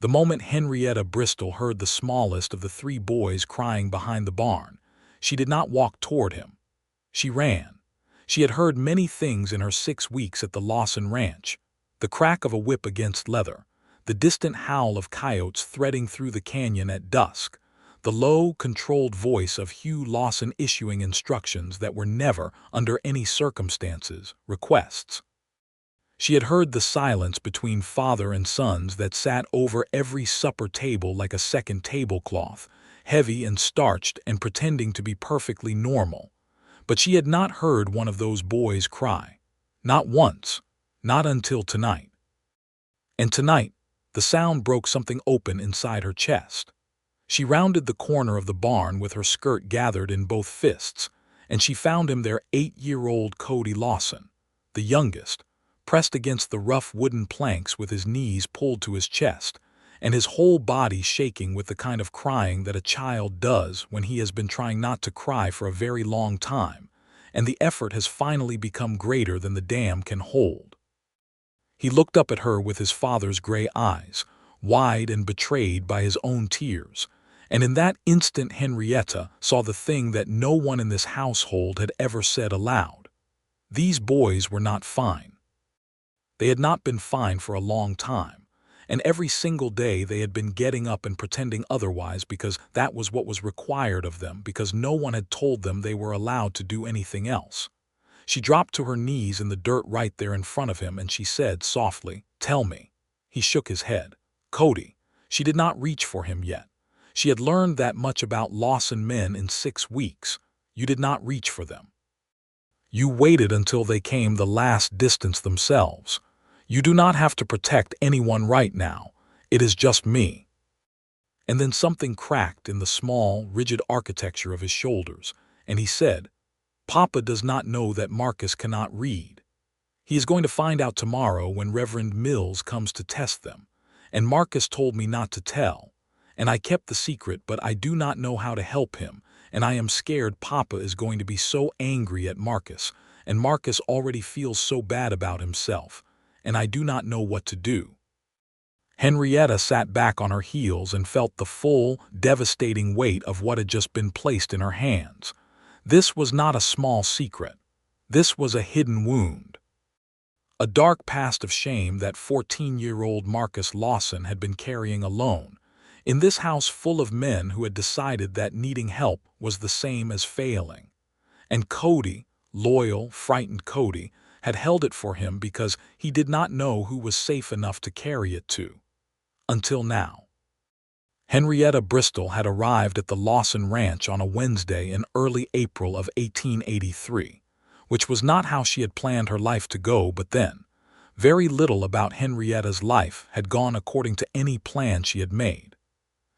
The moment Henrietta Bristol heard the smallest of the three boys crying behind the barn, she did not walk toward him. She ran. She had heard many things in her 6 weeks at the Lawson ranch: the crack of a whip against leather, the distant howl of coyotes threading through the canyon at dusk, the low, controlled voice of Hugh Lawson issuing instructions that were never, under any circumstances, requests. She had heard the silence between father and sons that sat over every supper table like a second tablecloth, heavy and starched and pretending to be perfectly normal. But she had not heard one of those boys cry. Not once. Not until tonight. And tonight, the sound broke something open inside her chest. She rounded the corner of the barn with her skirt gathered in both fists, and she found him there, 8-year-old Cody Lawson, the youngest, pressed against the rough wooden planks with his knees pulled to his chest, and his whole body shaking with the kind of crying that a child does when he has been trying not to cry for a very long time, and the effort has finally become greater than the dam can hold. He looked up at her with his father's gray eyes, wide and betrayed by his own tears, and in that instant Henrietta saw the thing that no one in this household had ever said aloud. These boys were not fine. They had not been fine for a long time, and every single day they had been getting up and pretending otherwise because that was what was required of them, because no one had told them they were allowed to do anything else. She dropped to her knees in the dirt right there in front of him, and she said softly, "Tell me." He shook his head. Cody. She did not reach for him yet. She had learned that much about Lawson men in 6 weeks. You did not reach for them. You waited until they came the last distance themselves. You do not have to protect anyone right now. It is just me. And then something cracked in the small, rigid architecture of his shoulders, and he said, "Papa does not know that Marcus cannot read. He is going to find out tomorrow when Reverend Mills comes to test them, and Marcus told me not to tell, and I kept the secret, but I do not know how to help him, and I am scared Papa is going to be so angry at Marcus, and Marcus already feels so bad about himself, and I do not know what to do." Henrietta sat back on her heels and felt the full, devastating weight of what had just been placed in her hands. This was not a small secret. This was a hidden wound. A dark past of shame that 14-year-old Marcus Lawson had been carrying alone, in this house full of men who had decided that needing help was the same as failing. And Cody, loyal, frightened Cody, had held it for him because he did not know who was safe enough to carry it to. Until now. Henrietta Bristol had arrived at the Lawson Ranch on a Wednesday in early April of 1883, which was not how she had planned her life to go, but then, very little about Henrietta's life had gone according to any plan she had made.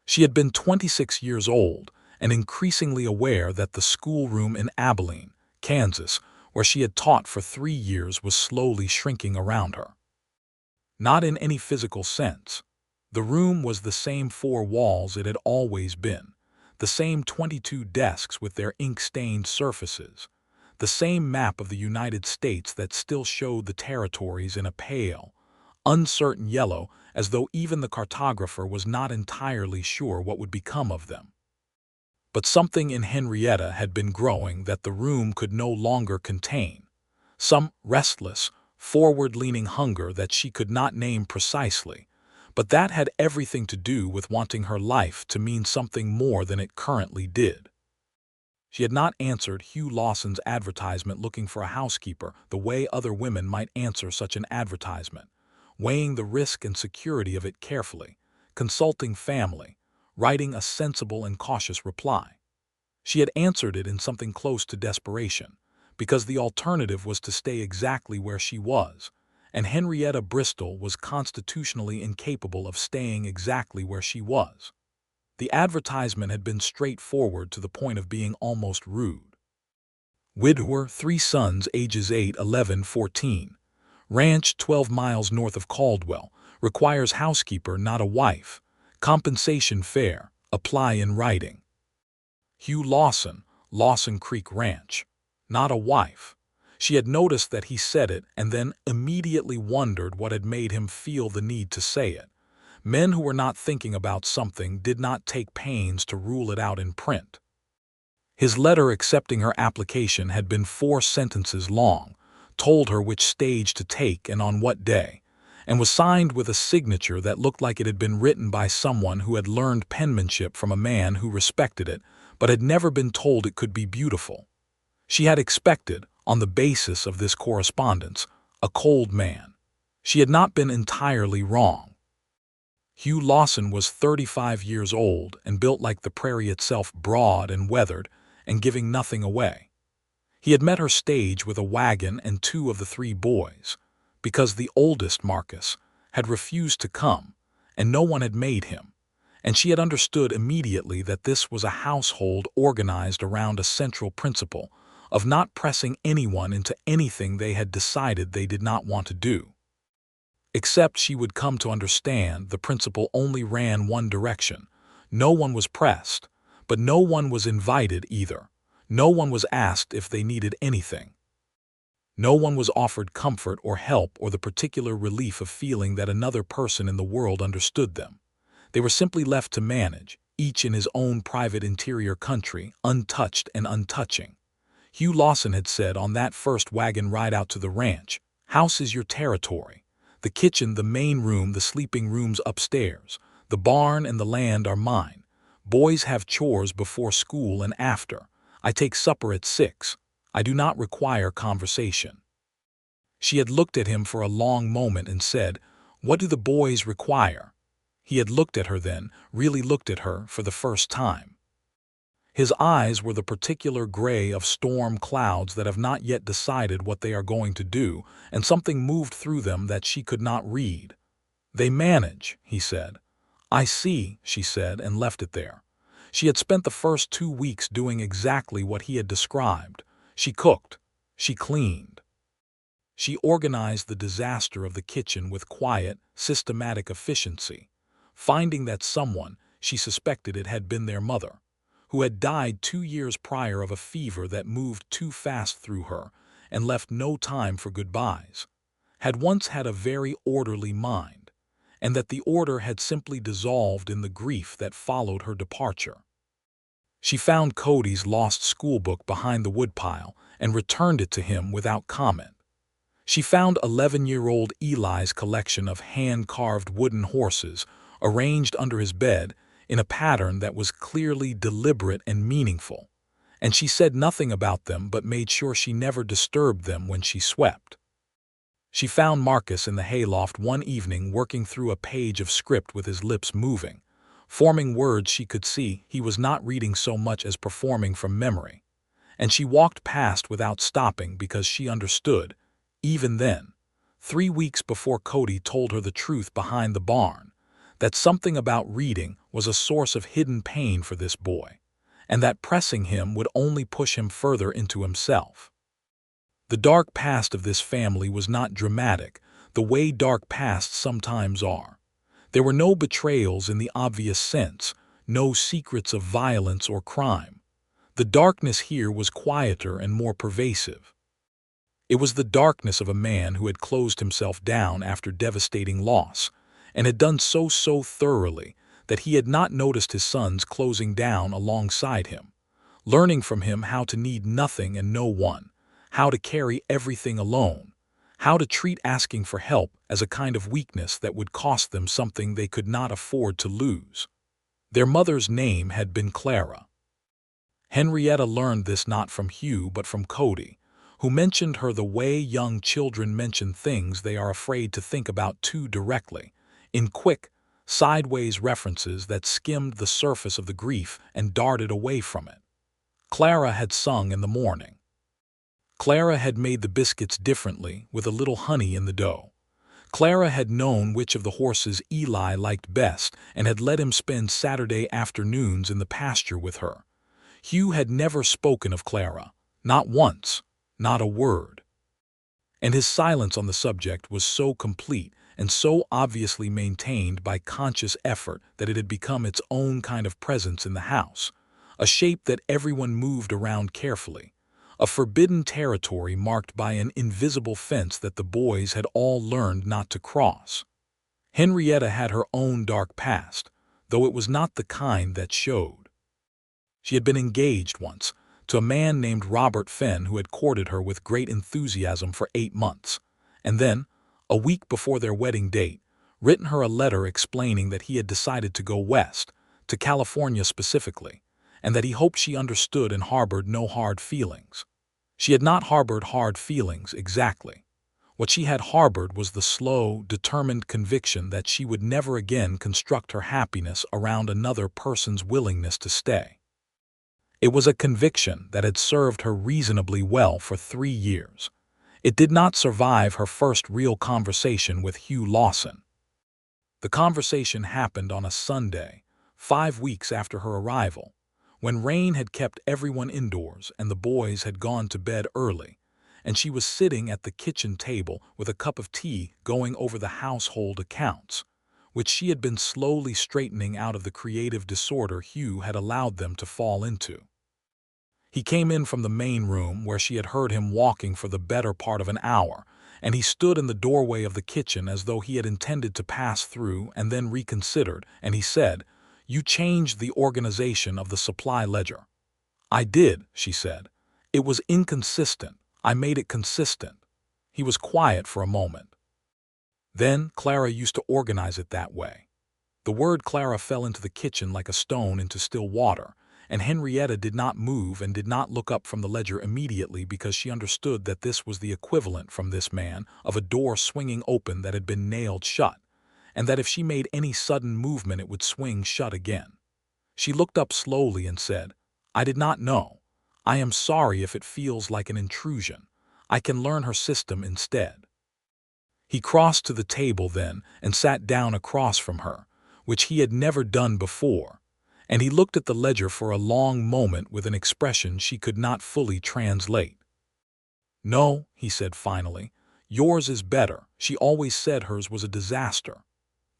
She had been 26 years old and increasingly aware that the schoolroom in Abilene, Kansas, where she had taught for 3 years, was slowly shrinking around her. Not in any physical sense. The room was the same 4 walls it had always been, the same 22 desks with their ink-stained surfaces, the same map of the United States that still showed the territories in a pale, uncertain yellow, as though even the cartographer was not entirely sure what would become of them. But something in Henrietta had been growing that the room could no longer contain, some restless, forward-leaning hunger that she could not name precisely, but that had everything to do with wanting her life to mean something more than it currently did. She had not answered Hugh Lawson's advertisement looking for a housekeeper the way other women might answer such an advertisement, weighing the risk and security of it carefully, consulting family, writing a sensible and cautious reply. She had answered it in something close to desperation, because the alternative was to stay exactly where she was, and Henrietta Bristol was constitutionally incapable of staying exactly where she was. The advertisement had been straightforward to the point of being almost rude. Widower, 3 sons, ages 8, 11, 14. Ranch 12 miles north of Caldwell. Requires housekeeper, not a wife. Compensation fair. Apply in writing. Hugh Lawson, Lawson Creek Ranch. Not a wife. She had noticed that he said it and then immediately wondered what had made him feel the need to say it. Men who were not thinking about something did not take pains to rule it out in print. His letter accepting her application had been 4 sentences long, told her which stage to take and on what day, and was signed with a signature that looked like it had been written by someone who had learned penmanship from a man who respected it, but had never been told it could be beautiful. She had expected, on the basis of this correspondence, a cold man. She had not been entirely wrong. Hugh Lawson was 35 years old and built like the prairie itself, broad and weathered and giving nothing away. He had met her stage with a wagon and 2 of the 3 boys, because the oldest, Marcus, had refused to come, and no one had made him, and she had understood immediately that this was a household organized around a central principle of not pressing anyone into anything they had decided they did not want to do. Except she would come to understand the principle only ran one direction. No one was pressed, but no one was invited either. No one was asked if they needed anything. No one was offered comfort or help or the particular relief of feeling that another person in the world understood them. They were simply left to manage, each in his own private interior country, untouched and untouching. Hugh Lawson had said on that first wagon ride out to the ranch, "House is your territory. The kitchen, the main room, the sleeping rooms upstairs, the barn and the land are mine. Boys have chores before school and after. I take supper at 6. I do not require conversation." She had looked at him for a long moment and said, "What do the boys require?" He had looked at her then, really looked at her for the first time. His eyes were the particular gray of storm clouds that have not yet decided what they are going to do, and something moved through them that she could not read. "They manage," he said. "I see," she said, and left it there. She had spent the first 2 weeks doing exactly what he had described. She cooked. She cleaned. She organized the disaster of the kitchen with quiet, systematic efficiency, finding that someone, she suspected it had been their mother, who had died 2 years prior of a fever that moved too fast through her and left no time for goodbyes, had once had a very orderly mind, and that the order had simply dissolved in the grief that followed her departure. She found Cody's lost schoolbook behind the woodpile and returned it to him without comment. She found 11-year-old Eli's collection of hand-carved wooden horses arranged under his bed in a pattern that was clearly deliberate and meaningful, and she said nothing about them but made sure she never disturbed them when she swept. She found Marcus in the hayloft one evening working through a page of script with his lips moving, forming words she could see he was not reading so much as performing from memory, and she walked past without stopping because she understood, even then, 3 weeks before Cody told her the truth behind the barn, that something about reading was a source of hidden pain for this boy, and that pressing him would only push him further into himself. The dark past of this family was not dramatic, the way dark pasts sometimes are. There were no betrayals in the obvious sense, no secrets of violence or crime. The darkness here was quieter and more pervasive. It was the darkness of a man who had closed himself down after devastating loss, and had done so thoroughly that he had not noticed his sons closing down alongside him, learning from him how to need nothing and no one, how to carry everything alone, how to treat asking for help as a kind of weakness that would cost them something they could not afford to lose. Their mother's name had been Clara. Henrietta learned this not from Hugh but from Cody, who mentioned her the way young children mention things they are afraid to think about too directly, in quick, sideways references that skimmed the surface of the grief and darted away from it. Clara had sung in the morning. Clara had made the biscuits differently, with a little honey in the dough. Clara had known which of the horses Eli liked best and had let him spend Saturday afternoons in the pasture with her. Hugh had never spoken of Clara, not once, not a word. And his silence on the subject was so complete and so obviously maintained by conscious effort that it had become its own kind of presence in the house, a shape that everyone moved around carefully, a forbidden territory marked by an invisible fence that the boys had all learned not to cross. Henrietta had her own dark past, though it was not the kind that showed. She had been engaged once to a man named Robert Fenn, who had courted her with great enthusiasm for 8 months, and then, a week before their wedding date, written her a letter explaining that he had decided to go west, to California specifically, and that he hoped she understood and harbored no hard feelings. She had not harbored hard feelings exactly. What she had harbored was the slow, determined conviction that she would never again construct her happiness around another person's willingness to stay. It was a conviction that had served her reasonably well for 3 years. It did not survive her first real conversation with Hugh Lawson. The conversation happened on a Sunday, 5 weeks after her arrival, when rain had kept everyone indoors and the boys had gone to bed early, and she was sitting at the kitchen table with a cup of tea going over the household accounts, which she had been slowly straightening out of the creative disorder Hugh had allowed them to fall into. He came in from the main room where she had heard him walking for the better part of an hour, and he stood in the doorway of the kitchen as though he had intended to pass through and then reconsidered, and he said, "You changed the organization of the supply ledger." "I did," she said. "It was inconsistent. I made it consistent." He was quiet for a moment. "Then Clara used to organize it that way." The word Clara fell into the kitchen like a stone into still water, and Henrietta did not move and did not look up from the ledger immediately, because she understood that this was the equivalent from this man of a door swinging open that had been nailed shut, and that if she made any sudden movement it would swing shut again. She looked up slowly and said, "I did not know. I am sorry if it feels like an intrusion. I can learn her system instead." He crossed to the table then and sat down across from her, which he had never done before, and he looked at the ledger for a long moment with an expression she could not fully translate. "No," he said finally, "yours is better. She always said hers was a disaster."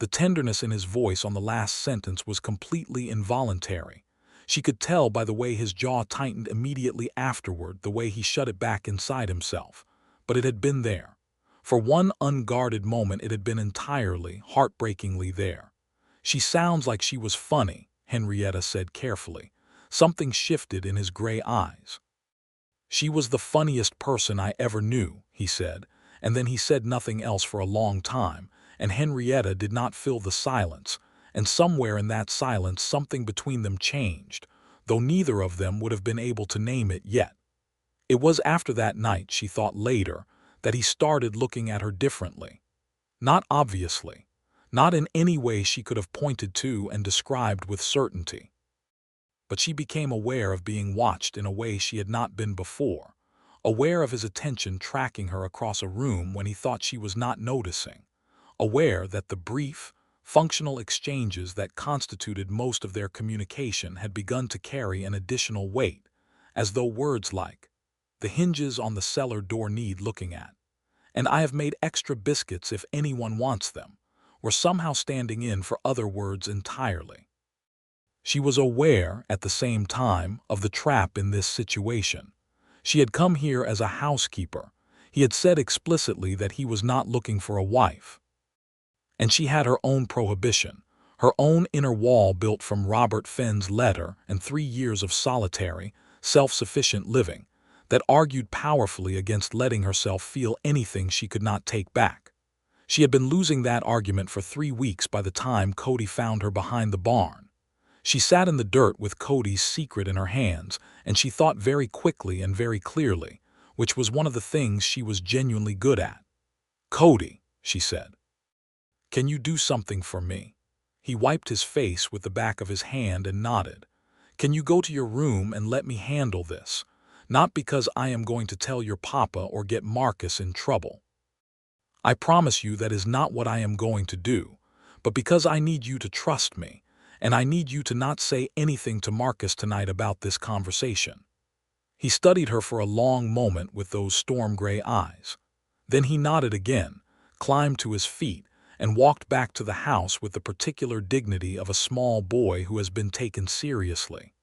The tenderness in his voice on the last sentence was completely involuntary. She could tell by the way his jaw tightened immediately afterward, the way he shut it back inside himself. But it had been there. For one unguarded moment it had been entirely, heartbreakingly there. "She sounds like she was funny," Henrietta said carefully. Something shifted in his gray eyes. "She was the funniest person I ever knew," he said, and then he said nothing else for a long time, and Henrietta did not fill the silence, and somewhere in that silence something between them changed, though neither of them would have been able to name it yet. It was after that night, she thought later, that he started looking at her differently. Not obviously, not in any way she could have pointed to and described with certainty. But she became aware of being watched in a way she had not been before, aware of his attention tracking her across a room when he thought she was not noticing, aware that the brief, functional exchanges that constituted most of their communication had begun to carry an additional weight, as though words like, "The hinges on the cellar door need looking at," and "I have made extra biscuits if anyone wants them," were somehow standing in for other words entirely. She was aware, at the same time, of the trap in this situation. She had come here as a housekeeper. He had said explicitly that he was not looking for a wife. And she had her own prohibition, her own inner wall built from Robert Fenn's letter and 3 years of solitary, self-sufficient living, that argued powerfully against letting herself feel anything she could not take back. She had been losing that argument for 3 weeks by the time Cody found her behind the barn. She sat in the dirt with Cody's secret in her hands, and she thought very quickly and very clearly, which was one of the things she was genuinely good at. "Cody," she said, "can you do something for me?" He wiped his face with the back of his hand and nodded. "Can you go to your room and let me handle this? Not because I am going to tell your papa or get Marcus in trouble. I promise you that is not what I am going to do, but because I need you to trust me, and I need you to not say anything to Marcus tonight about this conversation." He studied her for a long moment with those storm-gray eyes. Then he nodded again, climbed to his feet, and walked back to the house with the particular dignity of a small boy who has been taken seriously.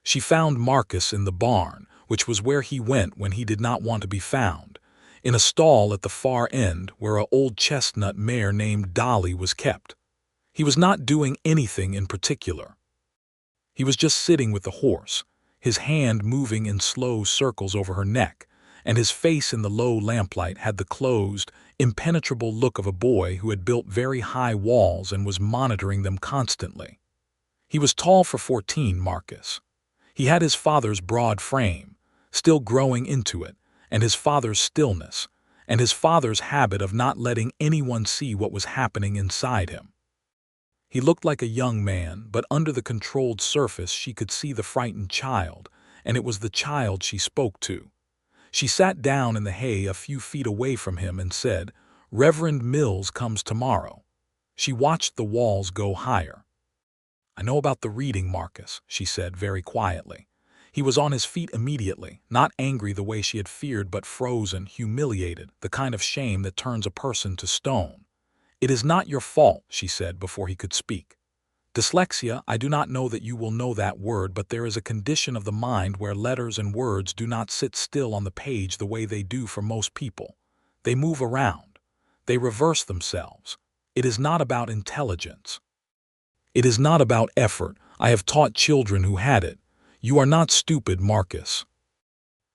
She found Marcus in the barn, which was where he went when he did not want to be found. in a stall at the far end where an old chestnut mare named Dolly was kept. He was not doing anything in particular. He was just sitting with the horse, his hand moving in slow circles over her neck, and his face in the low lamplight had the closed, impenetrable look of a boy who had built very high walls and was monitoring them constantly. He was tall for 14, Marcus. He had his father's broad frame, still growing into it, and his father's stillness, and his father's habit of not letting anyone see what was happening inside him. He looked like a young man, but under the controlled surface she could see the frightened child, and it was the child she spoke to. She sat down in the hay a few feet away from him and said, "Reverend Mills comes tomorrow." She watched the walls go higher. "I know about the reading, Marcus," she said very quietly. He was on his feet immediately, not angry the way she had feared but frozen, humiliated, the kind of shame that turns a person to stone. "It is not your fault," she said before he could speak. "Dyslexia, I do not know that you will know that word, but there is a condition of the mind where letters and words do not sit still on the page the way they do for most people. They move around. They reverse themselves. It is not about intelligence. It is not about effort. I have taught children who had it. You are not stupid, Marcus.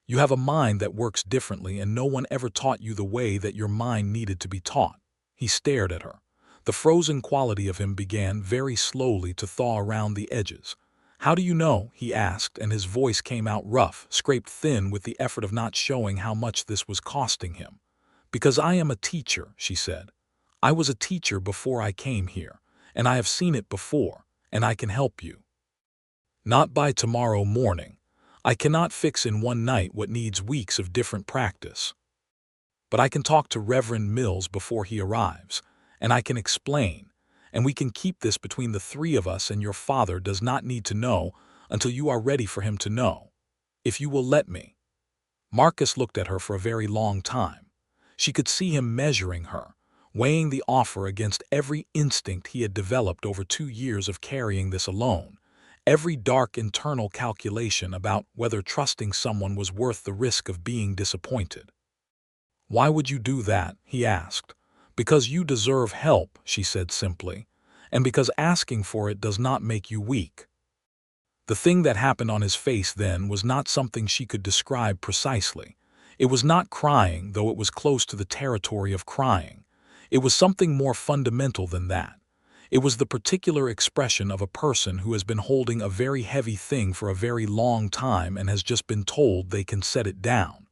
You have a mind that works differently, and no one ever taught you the way that your mind needed to be taught." He stared at her. The frozen quality of him began very slowly to thaw around the edges. "How do you know?" he asked, and his voice came out rough, scraped thin with the effort of not showing how much this was costing him. "Because I am a teacher," she said. "I was a teacher before I came here, and I have seen it before, and I can help you. Not by tomorrow morning. I cannot fix in one night what needs weeks of different practice. But I can talk to Reverend Mills before he arrives, and I can explain, and we can keep this between the three of us, and your father does not need to know until you are ready for him to know. If you will let me." Marcus looked at her for a very long time. She could see him measuring her, weighing the offer against every instinct he had developed over 2 years of carrying this alone, every dark internal calculation about whether trusting someone was worth the risk of being disappointed. "Why would you do that?" he asked. "Because you deserve help," she said simply, "and because asking for it does not make you weak." The thing that happened on his face then was not something she could describe precisely. It was not crying, though it was close to the territory of crying. It was something more fundamental than that. It was the particular expression of a person who has been holding a very heavy thing for a very long time and has just been told they can set it down.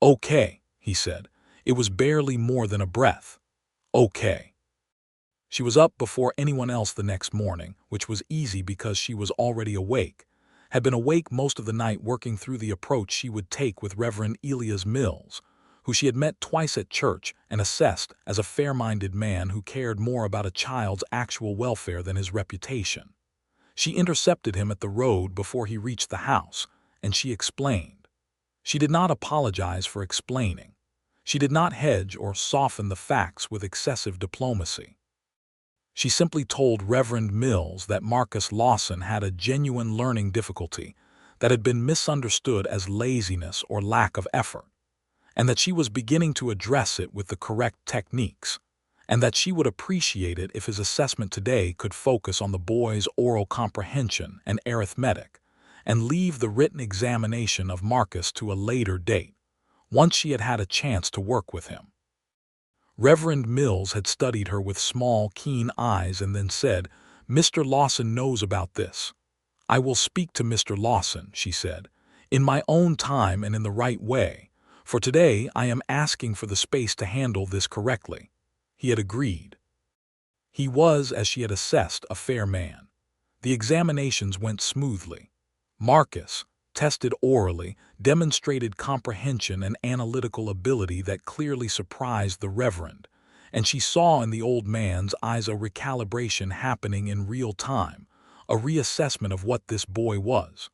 "Okay," he said. It was barely more than a breath. "Okay." She was up before anyone else the next morning, which was easy because she was already awake, had been awake most of the night working through the approach she would take with Reverend Elias Mills, who she had met twice at church and assessed as a fair-minded man who cared more about a child's actual welfare than his reputation. She intercepted him at the road before he reached the house, and she explained. She did not apologize for explaining. She did not hedge or soften the facts with excessive diplomacy. She simply told Reverend Mills that Marcus Lawson had a genuine learning difficulty that had been misunderstood as laziness or lack of effort, and that she was beginning to address it with the correct techniques, and that she would appreciate it if his assessment today could focus on the boy's oral comprehension and arithmetic, and leave the written examination of Marcus to a later date, once she had had a chance to work with him. Reverend Mills had studied her with small, keen eyes and then said, "Mr. Lawson knows about this." "I will speak to Mr. Lawson," she said, "in my own time and in the right way. For today I am asking for the space to handle this correctly." He had agreed. He was, as she had assessed, a fair man. The examinations went smoothly. Marcus, tested orally, demonstrated comprehension and analytical ability that clearly surprised the Reverend, and she saw in the old man's eyes a recalibration happening in real time, a reassessment of what this boy was.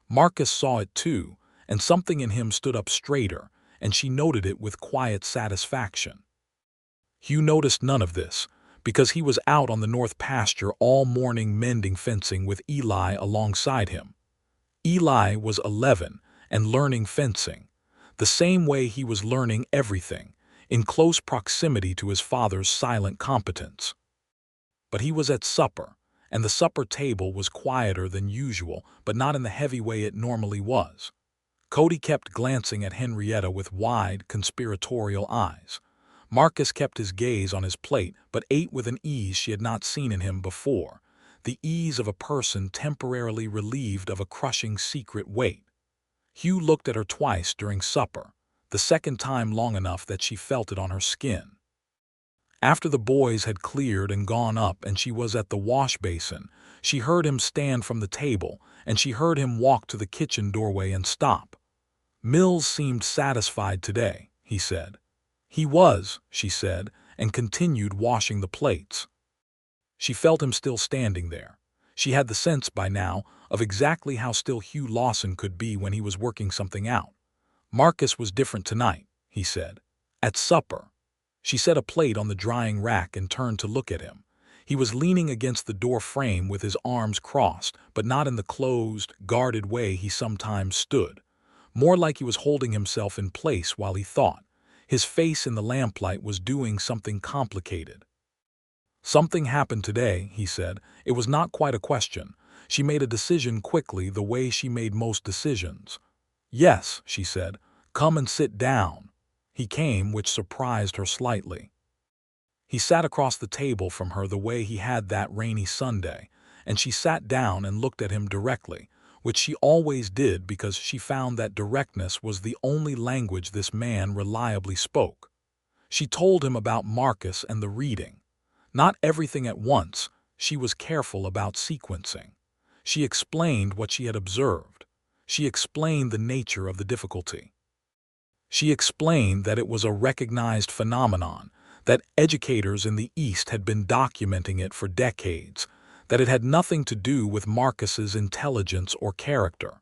Marcus saw it too, and something in him stood up straighter, and she noted it with quiet satisfaction. Hugh noticed none of this, because he was out on the north pasture all morning mending fencing with Eli alongside him. Eli was 11 and learning fencing. the same way he was learning everything, in close proximity to his father's silent competence. But he was at supper, and the supper table was quieter than usual, but not in the heavy way it normally was. Cody kept glancing at Henrietta with wide, conspiratorial eyes. Marcus kept his gaze on his plate, but ate with an ease she had not seen in him before, the ease of a person temporarily relieved of a crushing secret weight. Hugh looked at her twice during supper, the second time long enough that she felt it on her skin. After the boys had cleared and gone up and she was at the wash basin, she heard him stand from the table, and she heard him walk to the kitchen doorway and stop. "Mills seemed satisfied today," he said. "He was," she said, and continued washing the plates. She felt him still standing there. She had the sense by now of exactly how still Hugh Lawson could be when he was working something out. "Marcus was different tonight," he said. "At supper." She set a plate on the drying rack and turned to look at him. He was leaning against the door frame with his arms crossed, but not in the closed, guarded way he sometimes stood. More like he was holding himself in place while he thought. His face in the lamplight was doing something complicated. "Something happened today," he said. It was not quite a question. She made a decision quickly, the way she made most decisions. "Yes," she said. "Come and sit down." He came, which surprised her slightly. He sat across the table from her the way he had that rainy Sunday, and she sat down and looked at him directly, which she always did because she found that directness was the only language this man reliably spoke. She told him about Marcus and the reading. Not everything at once, she was careful about sequencing. She explained what she had observed. She explained the nature of the difficulty. She explained that it was a recognized phenomenon, that educators in the East had been documenting it for decades, that it had nothing to do with Marcus's intelligence or character.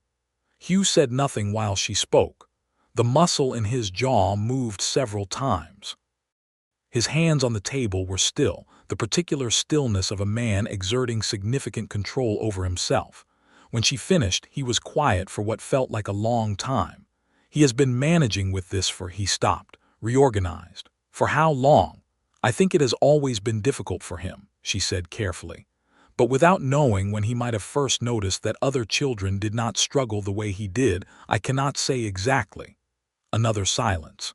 Hugh said nothing while she spoke. The muscle in his jaw moved several times. His hands on the table were still, the particular stillness of a man exerting significant control over himself. When she finished, he was quiet for what felt like a long time. "He has been managing with this for," he stopped, reorganized. "For how long?" "I think it has always been difficult for him," she said carefully. "But without knowing when he might have first noticed that other children did not struggle the way he did, I cannot say exactly." Another silence.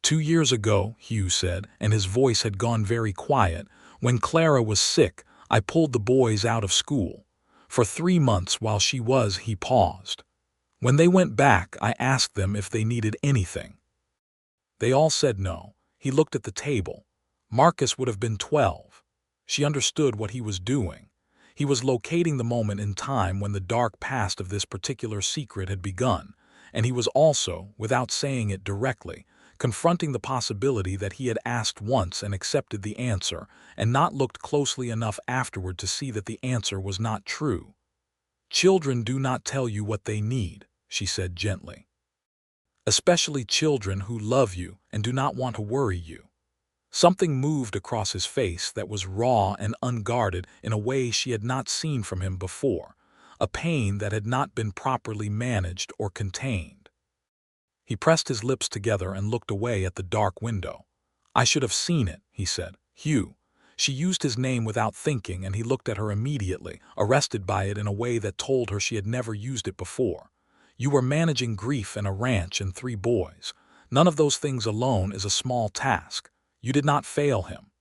"2 years ago," Hugh said, and his voice had gone very quiet, "when Clara was sick, I pulled the boys out of school. For 3 months while she was," he paused. "When they went back, I asked them if they needed anything. They all said no." He looked at the table. Marcus would have been 12. She understood what he was doing. He was locating the moment in time when the dark past of this particular secret had begun, and he was also, without saying it directly, confronting the possibility that he had asked once and accepted the answer, and not looked closely enough afterward to see that the answer was not true. "Children do not tell you what they need," she said gently. "Especially children who love you and do not want to worry you." Something moved across his face that was raw and unguarded in a way she had not seen from him before, a pain that had not been properly managed or contained. He pressed his lips together and looked away at the dark window. "I should have seen it," he said. "Hugh." She used his name without thinking, and he looked at her immediately, arrested by it in a way that told her she had never used it before. "You were managing grief and a ranch and 3 boys. None of those things alone is a small task. You did not fail him."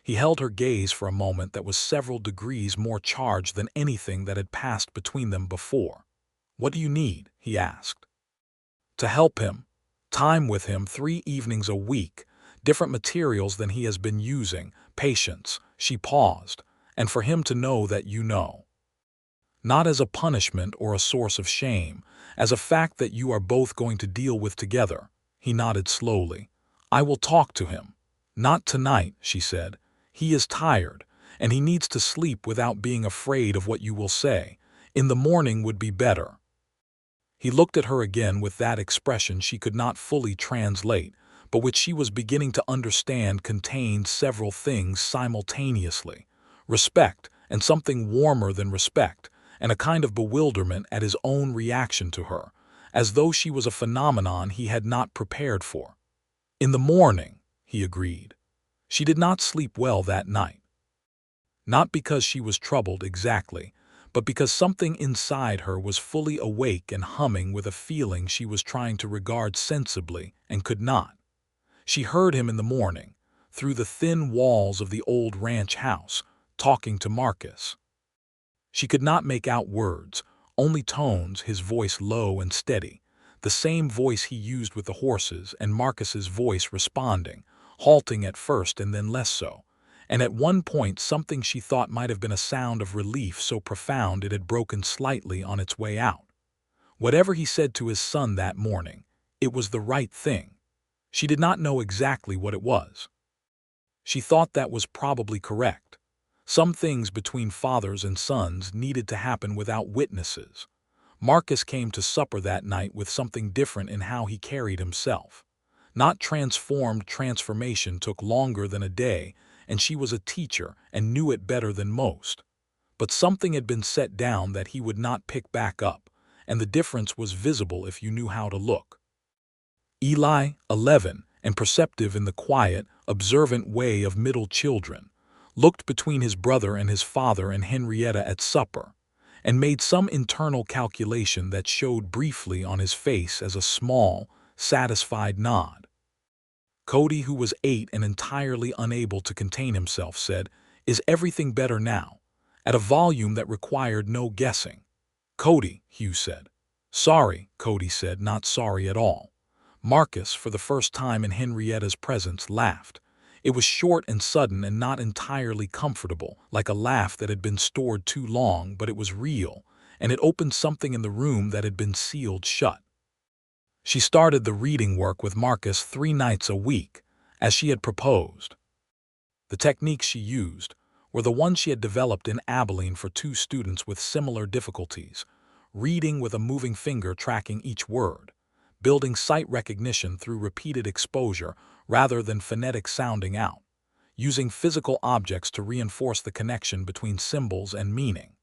He held her gaze for a moment that was several degrees more charged than anything that had passed between them before. "What do you need?" he asked. "To help him. Time with him 3 evenings a week, different materials than he has been using, patience." She paused. "And for him to know that you know. Not as a punishment or a source of shame, as a fact that you are both going to deal with together." He nodded slowly. "I will talk to him." "Not tonight," she said. "He is tired, and he needs to sleep without being afraid of what you will say. In the morning would be better." He looked at her again with that expression she could not fully translate, but which she was beginning to understand contained several things simultaneously: respect, and something warmer than respect, and a kind of bewilderment at his own reaction to her, as though she was a phenomenon he had not prepared for. "In the morning," he agreed. She did not sleep well that night. Not because she was troubled exactly, but because something inside her was fully awake and humming with a feeling she was trying to regard sensibly and could not. She heard him in the morning, through the thin walls of the old ranch house, talking to Marcus. She could not make out words, only tones, his voice low and steady, the same voice he used with the horses, and Marcus's voice responding, halting at first and then less so, and at one point something she thought might have been a sound of relief so profound it had broken slightly on its way out. Whatever he said to his son that morning, it was the right thing. She did not know exactly what it was. She thought that was probably correct. Some things between fathers and sons needed to happen without witnesses. Marcus came to supper that night with something different in how he carried himself. Not transformed. Transformation took longer than a day, and she was a teacher and knew it better than most. But something had been set down that he would not pick back up, and the difference was visible if you knew how to look. Eli, 11, and perceptive in the quiet, observant way of middle children, looked between his brother and his father and Henrietta at supper, and made some internal calculation that showed briefly on his face as a small, satisfied nod. Cody, who was 8 and entirely unable to contain himself, said, "Is everything better now?" at a volume that required no guessing. "Cody," Hugh said. "Sorry," Cody said, "not sorry at all." Marcus, for the first time in Henrietta's presence, laughed. It was short and sudden and not entirely comfortable, like a laugh that had been stored too long, but it was real, and it opened something in the room that had been sealed shut. She started the reading work with Marcus 3 nights a week, as she had proposed. The techniques she used were the ones she had developed in Abilene for 2 students with similar difficulties: reading with a moving finger tracking each word, building sight recognition through repeated exposure rather than phonetic sounding out, using physical objects to reinforce the connection between symbols and meaning.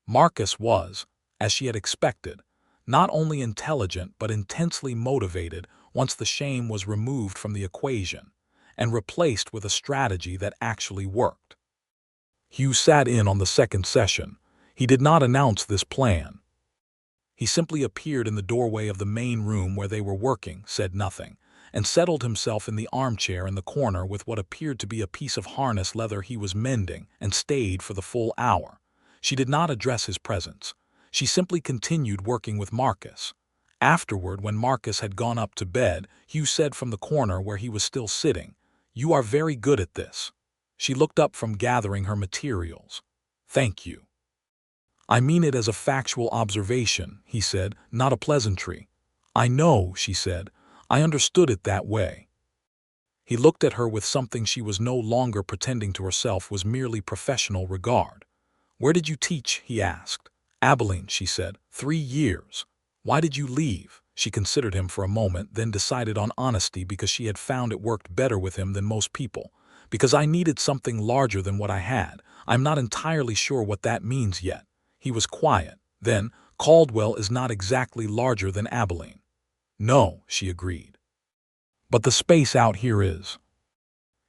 Marcus was, as she had expected, not only intelligent but intensely motivated once the shame was removed from the equation and replaced with a strategy that actually worked. Hugh sat in on the second session. He did not announce this plan. He simply appeared in the doorway of the main room where they were working, said nothing, and settled himself in the armchair in the corner with what appeared to be a piece of harness leather he was mending, and stayed for the full hour. She did not address his presence. She simply continued working with Marcus. Afterward, when Marcus had gone up to bed, Hugh said from the corner where he was still sitting, "You are very good at this." She looked up from gathering her materials. "Thank you." "I mean it as a factual observation," he said, "not a pleasantry." "I know," she said. "I understood it that way." He looked at her with something she was no longer pretending to herself was merely professional regard. "Where did you teach?" he asked. "Abilene," she said. 3 years. "Why did you leave?" She considered him for a moment, then decided on honesty because she had found it worked better with him than most people. "Because I needed something larger than what I had. I'm not entirely sure what that means yet." He was quiet. Then, "Caldwell is not exactly larger than Abilene." "No," she agreed. "But the space out here is."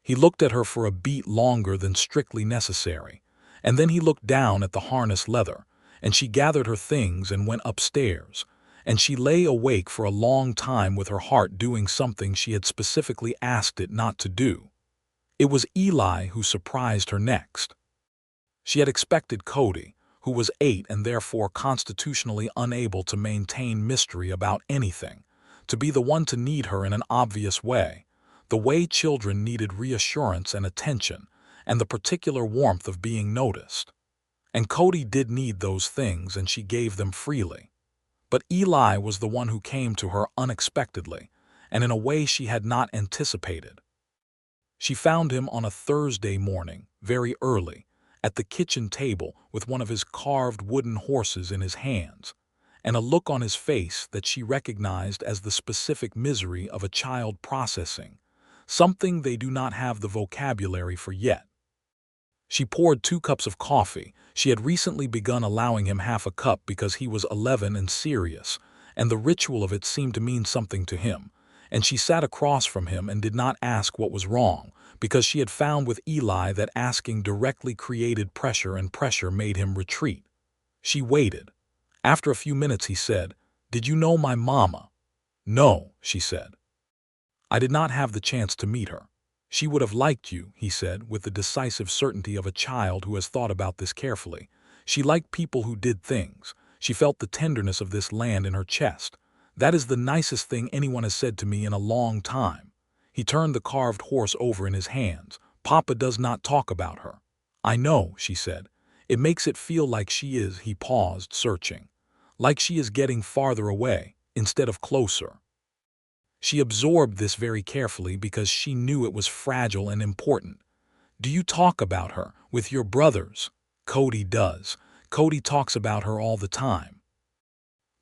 He looked at her for a beat longer than strictly necessary, and then he looked down at the harness leather, and she gathered her things and went upstairs, and she lay awake for a long time with her heart doing something she had specifically asked it not to do. It was Eli who surprised her next. She had expected Cody, who was 8 and therefore constitutionally unable to maintain mystery about anything, to be the one to need her in an obvious way, the way children needed reassurance and attention, and the particular warmth of being noticed. And Cody did need those things, and she gave them freely. But Eli was the one who came to her unexpectedly, and in a way she had not anticipated. She found him on a Thursday morning, very early, at the kitchen table with one of his carved wooden horses in his hands, and a look on his face that she recognized as the specific misery of a child processing, something they do not have the vocabulary for yet. She poured 2 cups of coffee. She had recently begun allowing him half a cup because he was 11 and serious, and the ritual of it seemed to mean something to him, and she sat across from him and did not ask what was wrong, because she had found with Eli that asking directly created pressure, and pressure made him retreat. She waited. After a few minutes he said, "Did you know my mama?" "No," she said. "I did not have the chance to meet her." "She would have liked you," he said, with the decisive certainty of a child who has thought about this carefully. "She liked people who did things. She felt the tenderness of this land in her chest. That is the nicest thing anyone has said to me in a long time." He turned the carved horse over in his hands. "Papa does not talk about her." "I know," she said. "It makes it feel like she is," he paused, searching. "Like she is getting farther away, instead of closer." She absorbed this very carefully because she knew it was fragile and important. "Do you talk about her with your brothers?" "Cody does. Cody talks about her all the time."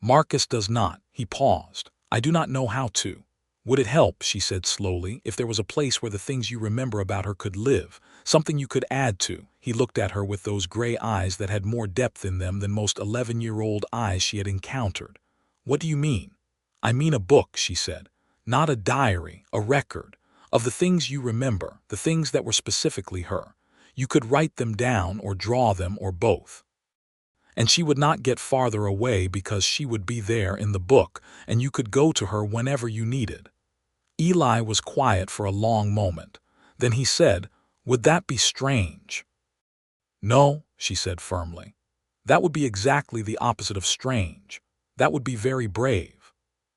"Marcus does not." He paused. "I do not know how to." "Would it help," she said slowly, "if there was a place where the things you remember about her could live, something you could add to?" He looked at her with those gray eyes that had more depth in them than most 11-year-old eyes she had encountered. "What do you mean?" "I mean a book," she said. "Not a diary, a record of the things you remember, the things that were specifically her. You could write them down or draw them or both. And she would not get farther away because she would be there in the book, and you could go to her whenever you needed." Eli was quiet for a long moment. Then he said, "Would that be strange?" "No," she said firmly. "That would be exactly the opposite of strange. That would be very brave."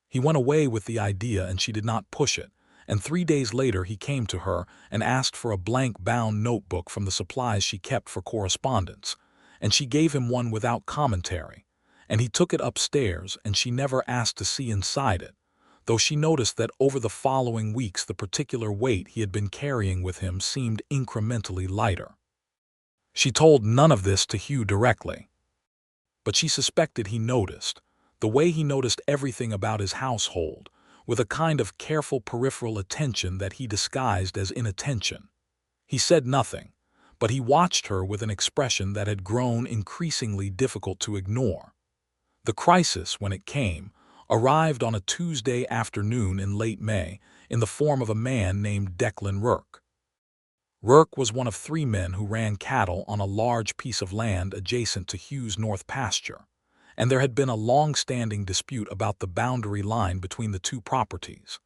He went away with the idea and she did not push it, and 3 days later he came to her and asked for a blank-bound notebook from the supplies she kept for correspondence, and she gave him one without commentary, and he took it upstairs and she never asked to see inside it, though she noticed that over the following weeks the particular weight he had been carrying with him seemed incrementally lighter. She told none of this to Hugh directly, but she suspected he noticed, the way he noticed everything about his household, with a kind of careful peripheral attention that he disguised as inattention. He said nothing, but he watched her with an expression that had grown increasingly difficult to ignore. The crisis, when it came, arrived on a Tuesday afternoon in late May in the form of a man named Declan Rourke. Rourke was one of 3 men who ran cattle on a large piece of land adjacent to Hugh's north pasture, and there had been a long-standing dispute about the boundary line between the 2 properties.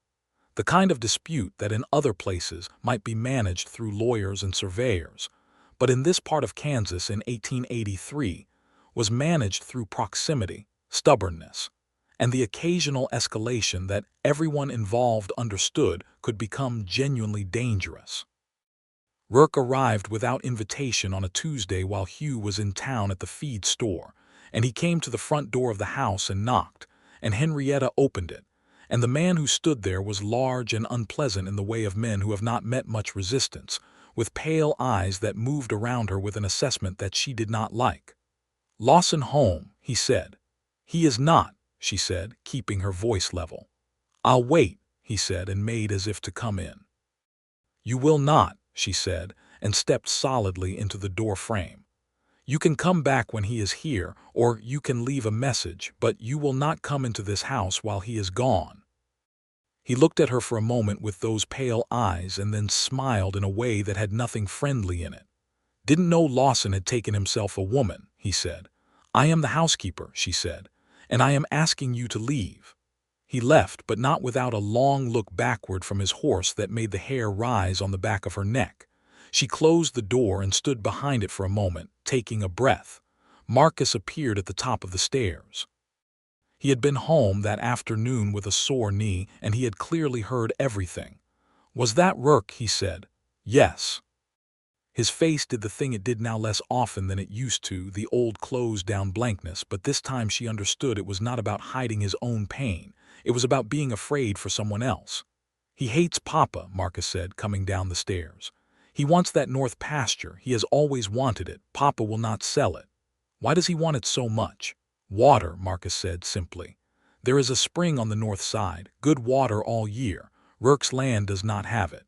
The kind of dispute that in other places might be managed through lawyers and surveyors, but in this part of Kansas in 1883 was managed through proximity, stubbornness, and the occasional escalation that everyone involved understood could become genuinely dangerous. Rourke arrived without invitation on a Tuesday while Hugh was in town at the feed store, and he came to the front door of the house and knocked, and Henrietta opened it, and the man who stood there was large and unpleasant in the way of men who have not met much resistance, with pale eyes that moved around her with an assessment that she did not like. "Lawson home," he said. "He is not," she said, keeping her voice level. "I'll wait," he said, and made as if to come in. "You will not," she said, and stepped solidly into the door frame. "You can come back when he is here, or you can leave a message, but you will not come into this house while he is gone." He looked at her for a moment with those pale eyes and then smiled in a way that had nothing friendly in it. "Didn't know Lawson had taken himself a woman," he said. "I am the housekeeper," she said, "and I am asking you to leave." He left, but not without a long look backward from his horse that made the hair rise on the back of her neck. She closed the door and stood behind it for a moment, taking a breath. Marcus appeared at the top of the stairs. He had been home that afternoon with a sore knee, and he had clearly heard everything. "Was that Rourke?" he said. "Yes." His face did the thing it did now less often than it used to, the old closed-down blankness, but this time she understood it was not about hiding his own pain. It was about being afraid for someone else. "He hates Papa," Marcus said, coming down the stairs. "He wants that north pasture. He has always wanted it. Papa will not sell it." "Why does he want it so much?" "Water," Marcus said simply. "There is a spring on the north side, good water all year. Rourke's land does not have it."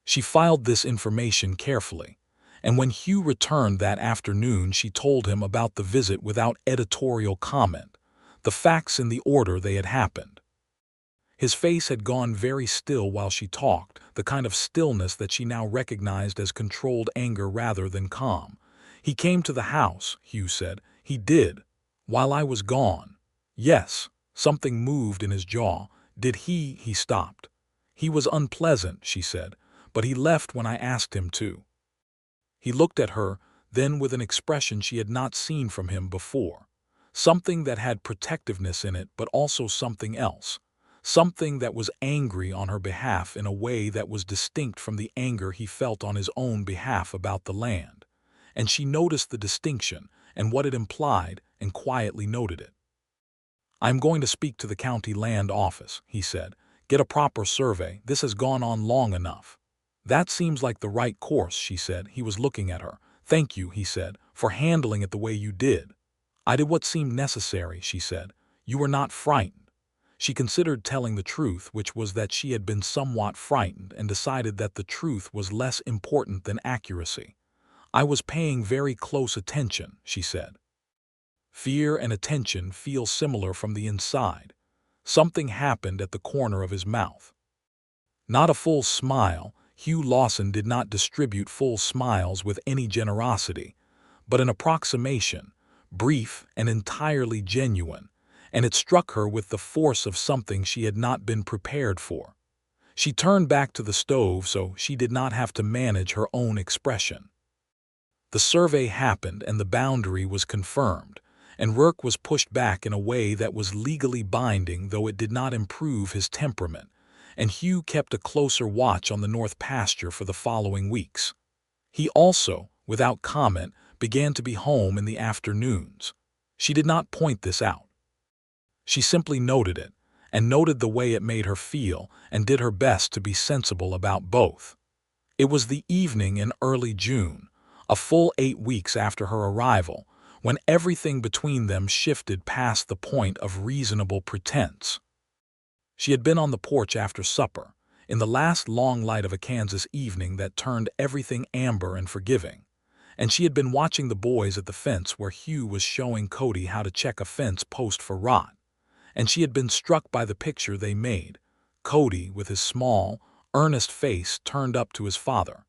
She filed this information carefully, and when Hugh returned that afternoon she told him about the visit without editorial comment. the facts in the order they had happened. His face had gone very still while she talked, the kind of stillness that she now recognized as controlled anger rather than calm. "He came to the house," Hugh said. "He did. While I was gone." "Yes." Something moved in his jaw. "Did he?" He stopped. "He was unpleasant," she said, "but he left when I asked him to." He looked at her, then with an expression she had not seen from him before. Something that had protectiveness in it, but also something else. Something that was angry on her behalf in a way that was distinct from the anger he felt on his own behalf about the land. And she noticed the distinction and what it implied and quietly noted it. "I'm going to speak to the county land office," he said. "Get a proper survey. This has gone on long enough." "That seems like the right course," she said. He was looking at her. "Thank you," he said, "for handling it the way you did." "I did what seemed necessary," she said. "You were not frightened." She considered telling the truth, which was that she had been somewhat frightened, and decided that the truth was less important than accuracy. "I was paying very close attention," she said. Fear and attention feel similar from the inside. Something happened at the corner of his mouth. Not a full smile. Hugh Lawson did not distribute full smiles with any generosity, but an approximation, brief and entirely genuine, and it struck her with the force of something she had not been prepared for. She turned back to the stove so she did not have to manage her own expression. The survey happened and the boundary was confirmed, and work was pushed back in a way that was legally binding, though it did not improve his temperament, and Hugh kept a closer watch on the north pasture for the following weeks. He also, without comment, began to be home in the afternoons. She did not point this out. She simply noted it, and noted the way it made her feel, and did her best to be sensible about both. It was the evening in early June, a full 8 weeks after her arrival, when everything between them shifted past the point of reasonable pretense. She had been on the porch after supper, in the last long light of a Kansas evening that turned everything amber and forgiving, and she had been watching the boys at the fence where Hugh was showing Cody how to check a fence post for rot, and she had been struck by the picture they made, Cody with his small, earnest face turned up to his father,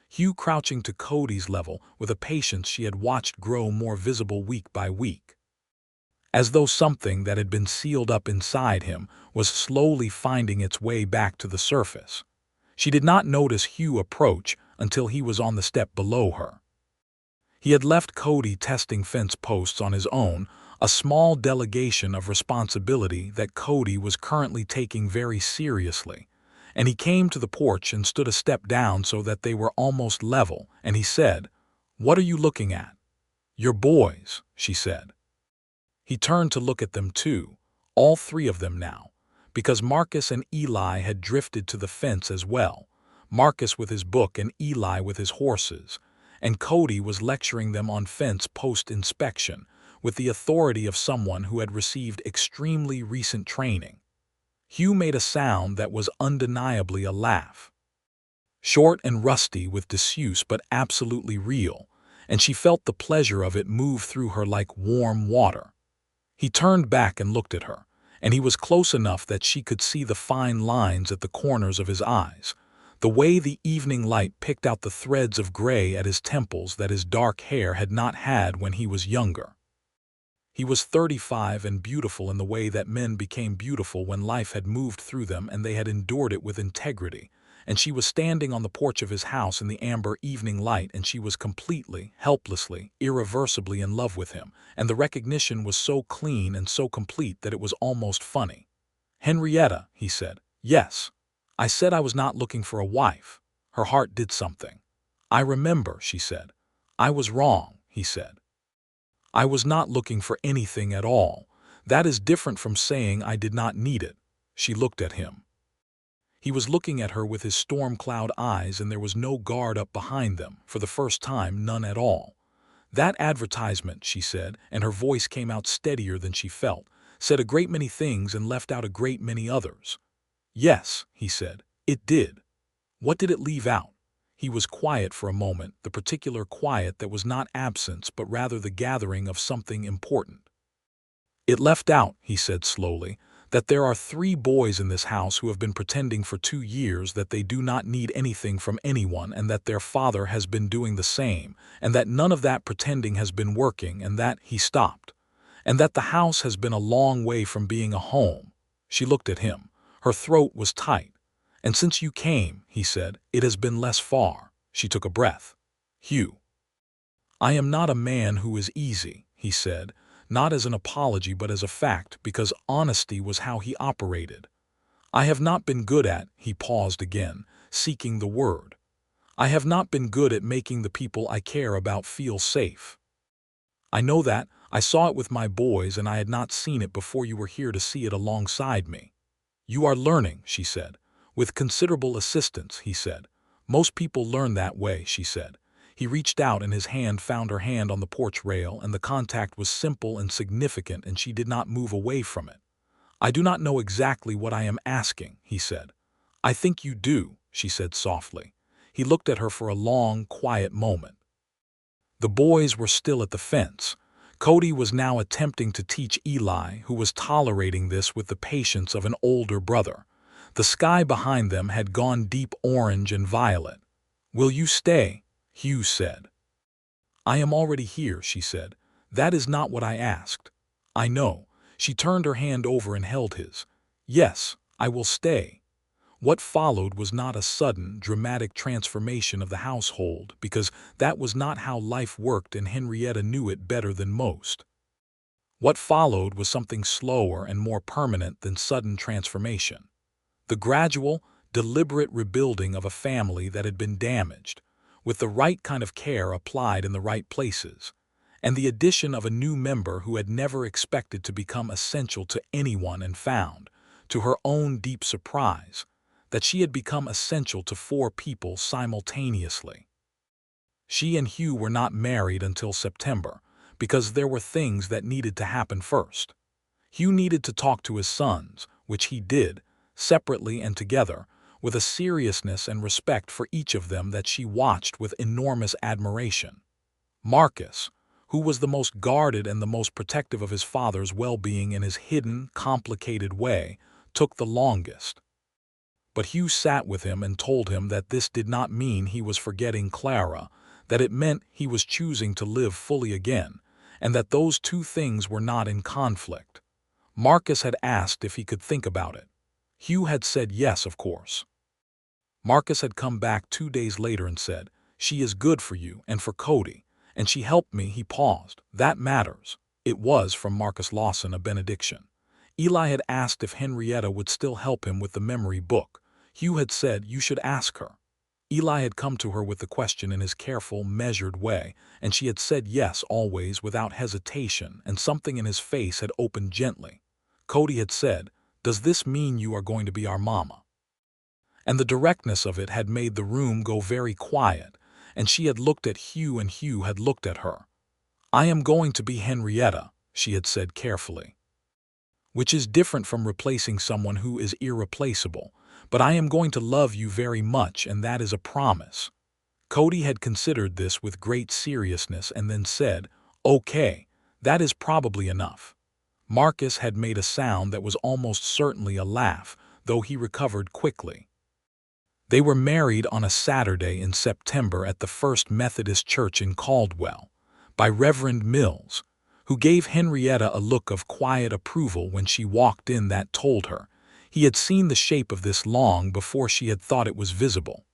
Hugh crouching to Cody's level with a patience she had watched grow more visible week by week. As though something that had been sealed up inside him was slowly finding its way back to the surface. She did not notice Hugh approach until he was on the step below her. He had left Cody testing fence posts on his own, a small delegation of responsibility that Cody was currently taking very seriously, and he came to the porch and stood a step down so that they were almost level, and he said, "What are you looking at?" "Your boys," she said. He turned to look at them too, all 3 of them now, because Marcus and Eli had drifted to the fence as well, Marcus with his book and Eli with his horses, and Cody was lecturing them on fence post-inspection with the authority of someone who had received extremely recent training. Hugh made a sound that was undeniably a laugh. Short and rusty with disuse but absolutely real, and she felt the pleasure of it move through her like warm water. He turned back and looked at her, and he was close enough that she could see the fine lines at the corners of his eyes, the way the evening light picked out the threads of gray at his temples that his dark hair had not had when he was younger. He was 35 and beautiful in the way that men became beautiful when life had moved through them and they had endured it with integrity, and she was standing on the porch of his house in the amber evening light, and she was completely, helplessly, irreversibly in love with him, and the recognition was so clean and so complete that it was almost funny. "Henrietta," he said. "Yes. I said I was not looking for a wife." Her heart did something. "I remember," she said. "I was wrong," he said. "I was not looking for anything at all. That is different from saying I did not need it." She looked at him. He was looking at her with his storm cloud eyes, and there was no guard up behind them, for the first time none at all. "That advertisement," she said, and her voice came out steadier than she felt, "said a great many things and left out a great many others." "Yes," he said, "it did." "What did it leave out?" He was quiet for a moment, the particular quiet that was not absence but rather the gathering of something important. "It left out," he said slowly, "that there are 3 boys in this house who have been pretending for 2 years that they do not need anything from anyone, and that their father has been doing the same, and that none of that pretending has been working, and that—" He stopped. "And that the house has been a long way from being a home." She looked at him. Her throat was tight. "And since you came," he said, "it has been less far." She took a breath. "Hugh, I am not a man who is easy," he said, not as an apology but as a fact, because honesty was how he operated. "I have not been good at—" He paused again, seeking the word. "I have not been good at making the people I care about feel safe. I know that. I saw it with my boys, and I had not seen it before you were here to see it alongside me." "You are learning," she said. "With considerable assistance," he said. "Most people learn that way," she said. He reached out and his hand found her hand on the porch rail, and the contact was simple and significant, and she did not move away from it. "I do not know exactly what I am asking," he said. "I think you do," she said softly. He looked at her for a long, quiet moment. The boys were still at the fence. Cody was now attempting to teach Eli, who was tolerating this with the patience of an older brother. The sky behind them had gone deep orange and violet. "Will you stay?" Hugh said. "I am already here," she said. "That is not what I asked." "I know." She turned her hand over and held his. "Yes, I will stay." What followed was not a sudden, dramatic transformation of the household, because that was not how life worked, and Henrietta knew it better than most. What followed was something slower and more permanent than sudden transformation. The gradual, deliberate rebuilding of a family that had been damaged, with the right kind of care applied in the right places, and the addition of a new member who had never expected to become essential to anyone and found, to her own deep surprise, that she had become essential to 4 people simultaneously. She and Hugh were not married until September, because there were things that needed to happen first. Hugh needed to talk to his sons, which he did, separately and together, with a seriousness and respect for each of them that she watched with enormous admiration. Marcus, who was the most guarded and the most protective of his father's well-being in his hidden, complicated way, took the longest. But Hugh sat with him and told him that this did not mean he was forgetting Clara, that it meant he was choosing to live fully again, and that those 2 things were not in conflict. Marcus had asked if he could think about it. Hugh had said yes, of course. Marcus had come back 2 days later and said, "She is good for you and for Cody, and she helped me." He paused. "That matters." It was, from Marcus Lawson, a benediction. Eli had asked if Henrietta would still help him with the memory book. Hugh had said, "You should ask her." Eli had come to her with the question in his careful, measured way, and she had said yes always without hesitation, and something in his face had opened gently. Cody had said, "Does this mean you are going to be our mama?" And the directness of it had made the room go very quiet, and she had looked at Hugh and Hugh had looked at her. "I am going to be Henrietta," she had said carefully. "Which is different from replacing someone who is irreplaceable. But I am going to love you very much, and that is a promise." Cody had considered this with great seriousness and then said, "Okay, that is probably enough." Marcus had made a sound that was almost certainly a laugh, though he recovered quickly. They were married on a Saturday in September at the First Methodist Church in Caldwell, by Reverend Mills, who gave Henrietta a look of quiet approval when she walked in that told her he had seen the shape of this long before she had thought it was visible.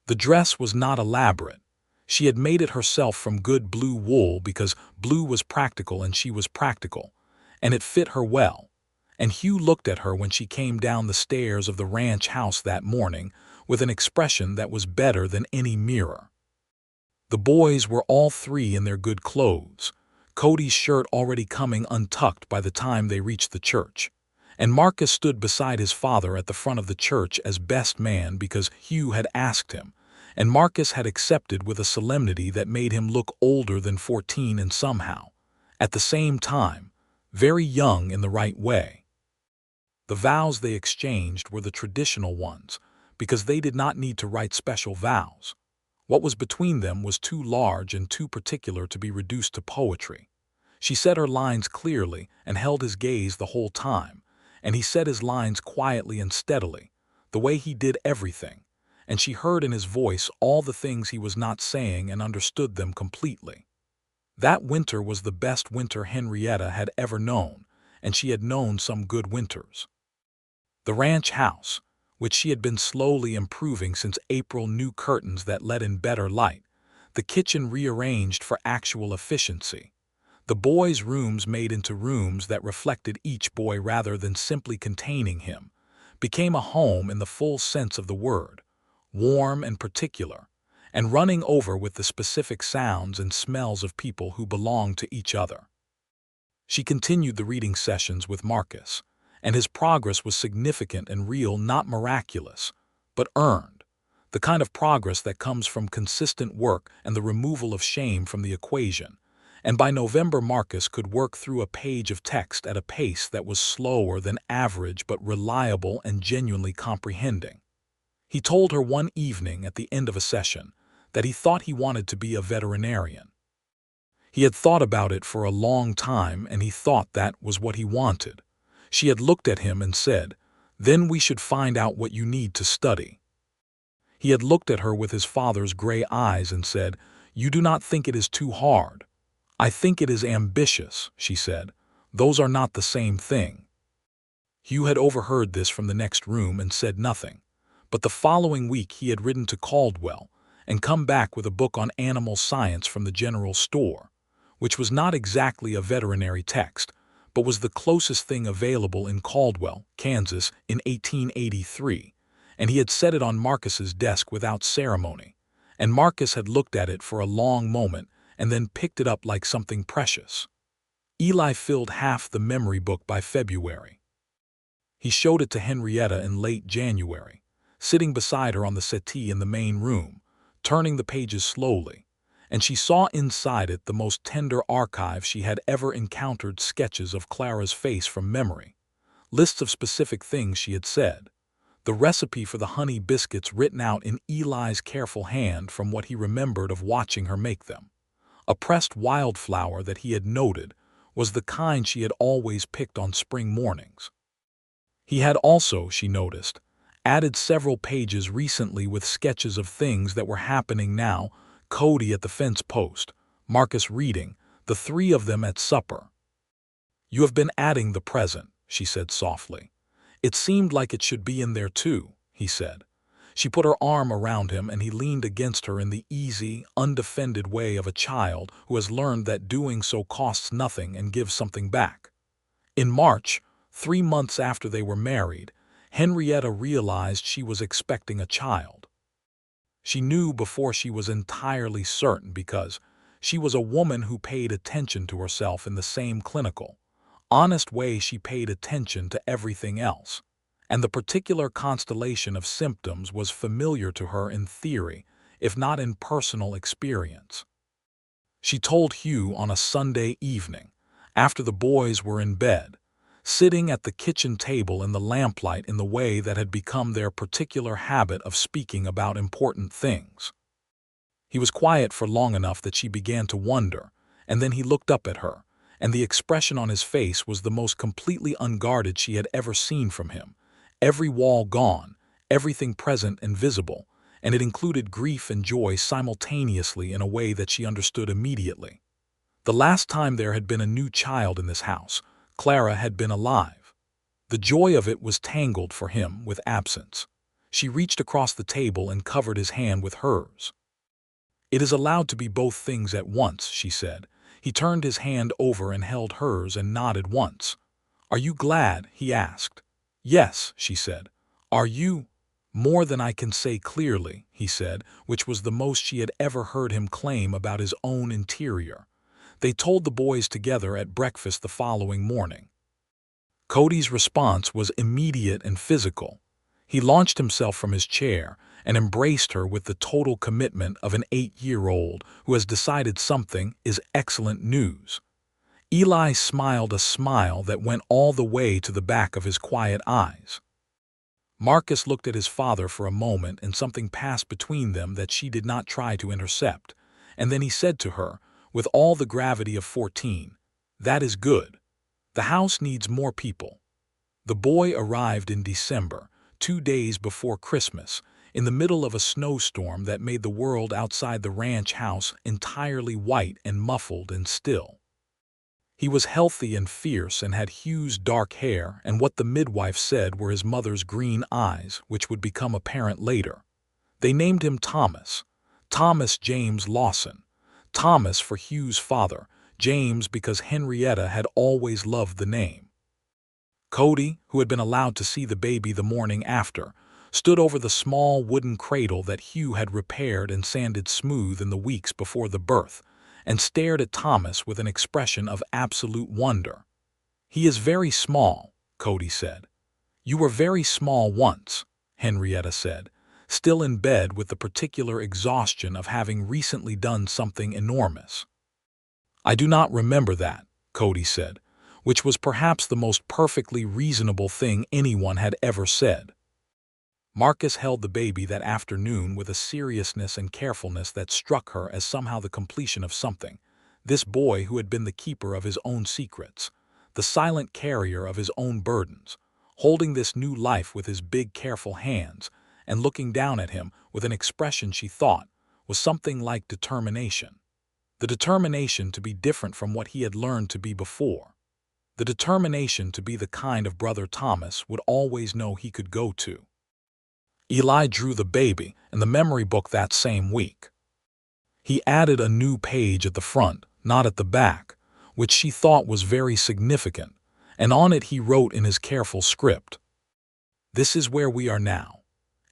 The dress was not elaborate. She had made it herself from good blue wool because blue was practical and she was practical, and it fit her well. And Hugh looked at her when she came down the stairs of the ranch house that morning with an expression that was better than any mirror. The boys were all 3 in their good clothes, Cody's shirt already coming untucked by the time they reached the church. And Marcus stood beside his father at the front of the church as best man because Hugh had asked him, and Marcus had accepted with a solemnity that made him look older than 14 and somehow, at the same time, very young in the right way. The vows they exchanged were the traditional ones, because they did not need to write special vows. What was between them was too large and too particular to be reduced to poetry. She said her lines clearly and held his gaze the whole time, and he said his lines quietly and steadily, the way he did everything, and she heard in his voice all the things he was not saying and understood them completely. That winter was the best winter Henrietta had ever known, and she had known some good winters. The ranch house, which she had been slowly improving since April, new curtains that let in better light, the kitchen rearranged for actual efficiency, the boys' rooms made into rooms that reflected each boy rather than simply containing him, became a home in the full sense of the word, warm and particular, and running over with the specific sounds and smells of people who belonged to each other. She continued the reading sessions with Marcus, and his progress was significant and real, not miraculous, but earned, the kind of progress that comes from consistent work and the removal of shame from the equation. And by November, Marcus could work through a page of text at a pace that was slower than average but reliable and genuinely comprehending. He told her one evening at the end of a session that he thought he wanted to be a veterinarian. He had thought about it for a long time, and he thought that was what he wanted. She had looked at him and said, "Then we should find out what you need to study." He had looked at her with his father's gray eyes and said, "You do not think it is too hard." "I think it is ambitious," she said. "Those are not the same thing." Hugh had overheard this from the next room and said nothing, but the following week he had ridden to Caldwell and come back with a book on animal science from the general store, which was not exactly a veterinary text, but was the closest thing available in Caldwell, Kansas, in 1883, and he had set it on Marcus's desk without ceremony, and Marcus had looked at it for a long moment and then picked it up like something precious. Eli filled half the memory book by February. He showed it to Henrietta in late January, sitting beside her on the settee in the main room, turning the pages slowly, and she saw inside it the most tender archive she had ever encountered: sketches of Clara's face from memory, lists of specific things she had said, the recipe for the honey biscuits written out in Eli's careful hand from what he remembered of watching her make them. A pressed wildflower that he had noted was the kind she had always picked on spring mornings. He had also, she noticed, added several pages recently with sketches of things that were happening now: Cody at the fence post, Marcus reading, the three of them at supper. "You have been adding the present," she said softly. "It seemed like it should be in there too," he said. She put her arm around him and he leaned against her in the easy, undefended way of a child who has learned that doing so costs nothing and gives something back. In March, 3 months after they were married, Henrietta realized she was expecting a child. She knew before she was entirely certain, because she was a woman who paid attention to herself in the same clinical, honest way she paid attention to everything else, and the particular constellation of symptoms was familiar to her in theory, if not in personal experience. She told Hugh on a Sunday evening, after the boys were in bed, sitting at the kitchen table in the lamplight in the way that had become their particular habit of speaking about important things. He was quiet for long enough that she began to wonder, and then he looked up at her, and the expression on his face was the most completely unguarded she had ever seen from him. Every wall gone, everything present and visible, and it included grief and joy simultaneously in a way that she understood immediately. The last time there had been a new child in this house, Clara had been alive. The joy of it was tangled for him with absence. She reached across the table and covered his hand with hers. "It is allowed to be both things at once," she said. He turned his hand over and held hers and nodded once. "Are you glad?" he asked. "Yes," she said. "Are you?" "More than I can say clearly," he said, which was the most she had ever heard him claim about his own interior. They told the boys together at breakfast the following morning. Cody's response was immediate and physical. He launched himself from his chair and embraced her with the total commitment of an 8-year-old who has decided something is excellent news. Eli smiled a smile that went all the way to the back of his quiet eyes. Marcus looked at his father for a moment, and something passed between them that she did not try to intercept, and then he said to her, with all the gravity of 14, That is good. The house needs more people. The boy arrived in December, 2 days before Christmas, in the middle of a snowstorm that made the world outside the ranch house entirely white and muffled and still. He was healthy and fierce and had Hugh's dark hair and what the midwife said were his mother's green eyes, which would become apparent later. They named him Thomas, Thomas James Lawson, Thomas for Hugh's father, James because Henrietta had always loved the name. Cody, who had been allowed to see the baby the morning after, stood over the small wooden cradle that Hugh had repaired and sanded smooth in the weeks before the birth, and stared at Thomas with an expression of absolute wonder. "He is very small," Cody said. "You were very small once," Henrietta said, still in bed with the particular exhaustion of having recently done something enormous. "I do not remember that," Cody said, which was perhaps the most perfectly reasonable thing anyone had ever said. Marcus held the baby that afternoon with a seriousness and carefulness that struck her as somehow the completion of something. This boy who had been the keeper of his own secrets, the silent carrier of his own burdens, holding this new life with his big, careful hands, and looking down at him with an expression she thought was something like determination. The determination to be different from what he had learned to be before. The determination to be the kind of brother Thomas would always know he could go to. Eli drew the baby in the memory book that same week. He added a new page at the front, not at the back, which she thought was very significant, and on it he wrote in his careful script, "This is where we are now,"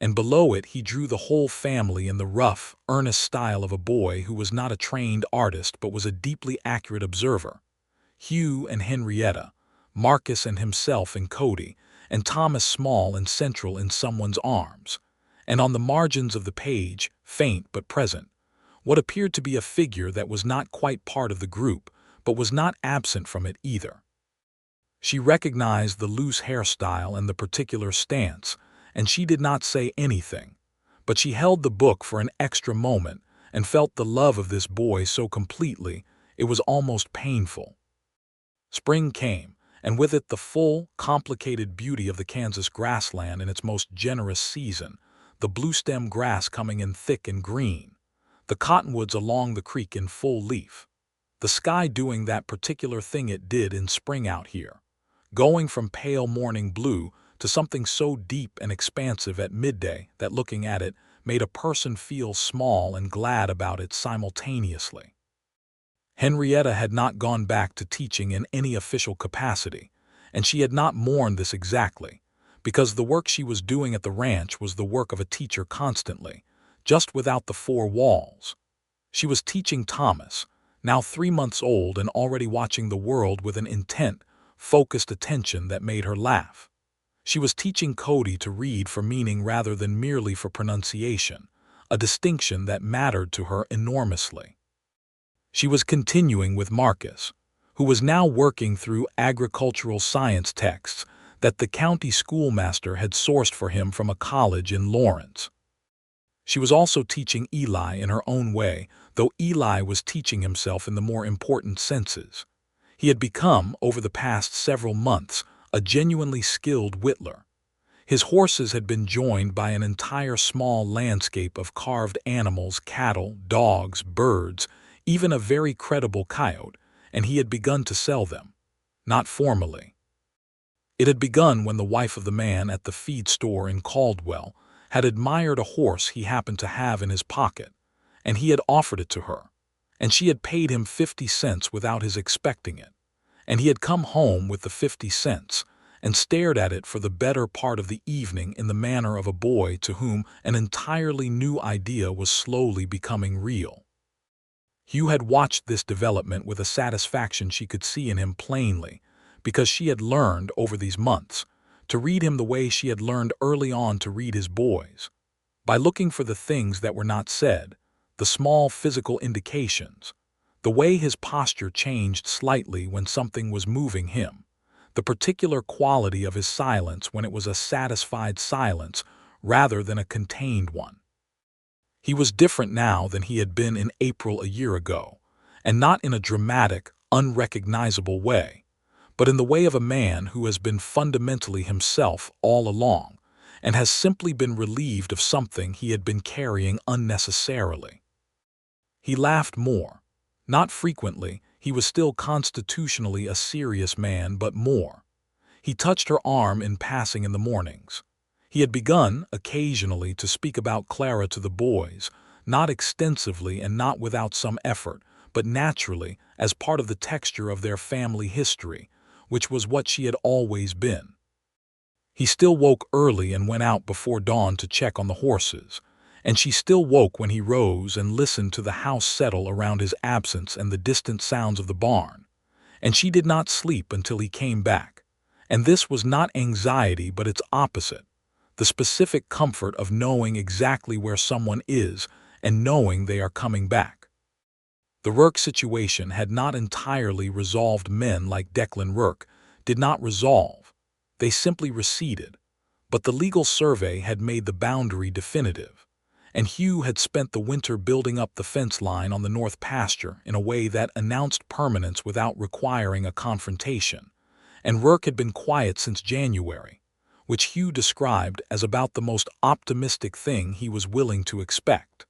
and below it he drew the whole family in the rough, earnest style of a boy who was not a trained artist but was a deeply accurate observer. Hugh and Henrietta, Marcus and himself and Cody, and Thomas small and central in someone's arms, and on the margins of the page, faint but present, what appeared to be a figure that was not quite part of the group, but was not absent from it either. She recognized the loose hairstyle and the particular stance, and she did not say anything, but she held the book for an extra moment and felt the love of this boy so completely it was almost painful. Spring came, and with it the full, complicated beauty of the Kansas grassland in its most generous season, the blue-stem grass coming in thick and green, the cottonwoods along the creek in full leaf, the sky doing that particular thing it did in spring out here, going from pale morning blue to something so deep and expansive at midday that looking at it made a person feel small and glad about it simultaneously. Henrietta had not gone back to teaching in any official capacity, and she had not mourned this exactly, because the work she was doing at the ranch was the work of a teacher constantly, just without the four walls. She was teaching Thomas, now 3 months old and already watching the world with an intent, focused attention that made her laugh. She was teaching Cody to read for meaning rather than merely for pronunciation, a distinction that mattered to her enormously. She was continuing with Marcus, who was now working through agricultural science texts that the county schoolmaster had sourced for him from a college in Lawrence. She was also teaching Eli in her own way, though Eli was teaching himself in the more important senses. He had become, over the past several months, a genuinely skilled whittler. His horses had been joined by an entire small landscape of carved animals, cattle, dogs, birds, even a very credible coyote, and he had begun to sell them. Not formally. It had begun when the wife of the man at the feed store in Caldwell had admired a horse he happened to have in his pocket, and he had offered it to her, and she had paid him 50 cents without his expecting it, and he had come home with the 50 cents and stared at it for the better part of the evening in the manner of a boy to whom an entirely new idea was slowly becoming real. Hugh had watched this development with a satisfaction she could see in him plainly, because she had learned, over these months, to read him the way she had learned early on to read his boys, by looking for the things that were not said, the small physical indications, the way his posture changed slightly when something was moving him, the particular quality of his silence when it was a satisfied silence rather than a contained one. He was different now than he had been in April a year ago, and not in a dramatic, unrecognizable way, but in the way of a man who has been fundamentally himself all along and has simply been relieved of something he had been carrying unnecessarily. He laughed more. Not frequently, he was still constitutionally a serious man, but more. He touched her arm in passing in the mornings. He had begun, occasionally, to speak about Clara to the boys, not extensively and not without some effort, but naturally, as part of the texture of their family history, which was what she had always been. He still woke early and went out before dawn to check on the horses, and she still woke when he rose and listened to the house settle around his absence and the distant sounds of the barn, and she did not sleep until he came back. And this was not anxiety but its opposite, the specific comfort of knowing exactly where someone is and knowing they are coming back. The Rourke situation had not entirely resolved. Men like Declan Rourke did not resolve, they simply receded, but the legal survey had made the boundary definitive, and Hugh had spent the winter building up the fence line on the north pasture in a way that announced permanence without requiring a confrontation, and Rourke had been quiet since January, which Hugh described as about the most optimistic thing he was willing to expect.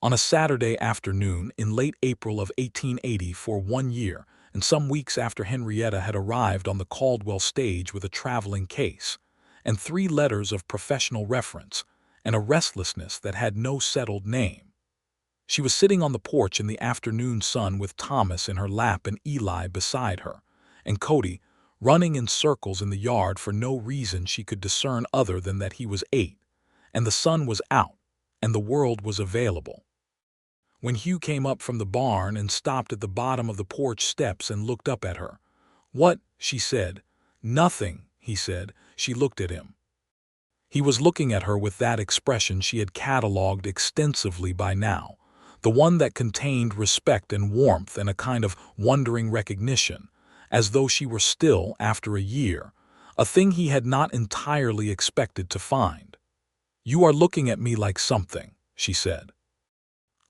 On a Saturday afternoon in late April of 1880, for 1 year, and some weeks after Henrietta had arrived on the Caldwell stage with a traveling case, and 3 letters of professional reference, and a restlessness that had no settled name, she was sitting on the porch in the afternoon sun with Thomas in her lap and Eli beside her, and Cody running in circles in the yard for no reason she could discern other than that he was 8, and the sun was out, and the world was available. When Hugh came up from the barn and stopped at the bottom of the porch steps and looked up at her. "What?" she said. "Nothing," he said. She looked at him. He was looking at her with that expression she had catalogued extensively by now, the one that contained respect and warmth and a kind of wondering recognition, as though she were still, after a year, a thing he had not entirely expected to find. "You are looking at me like something," she said.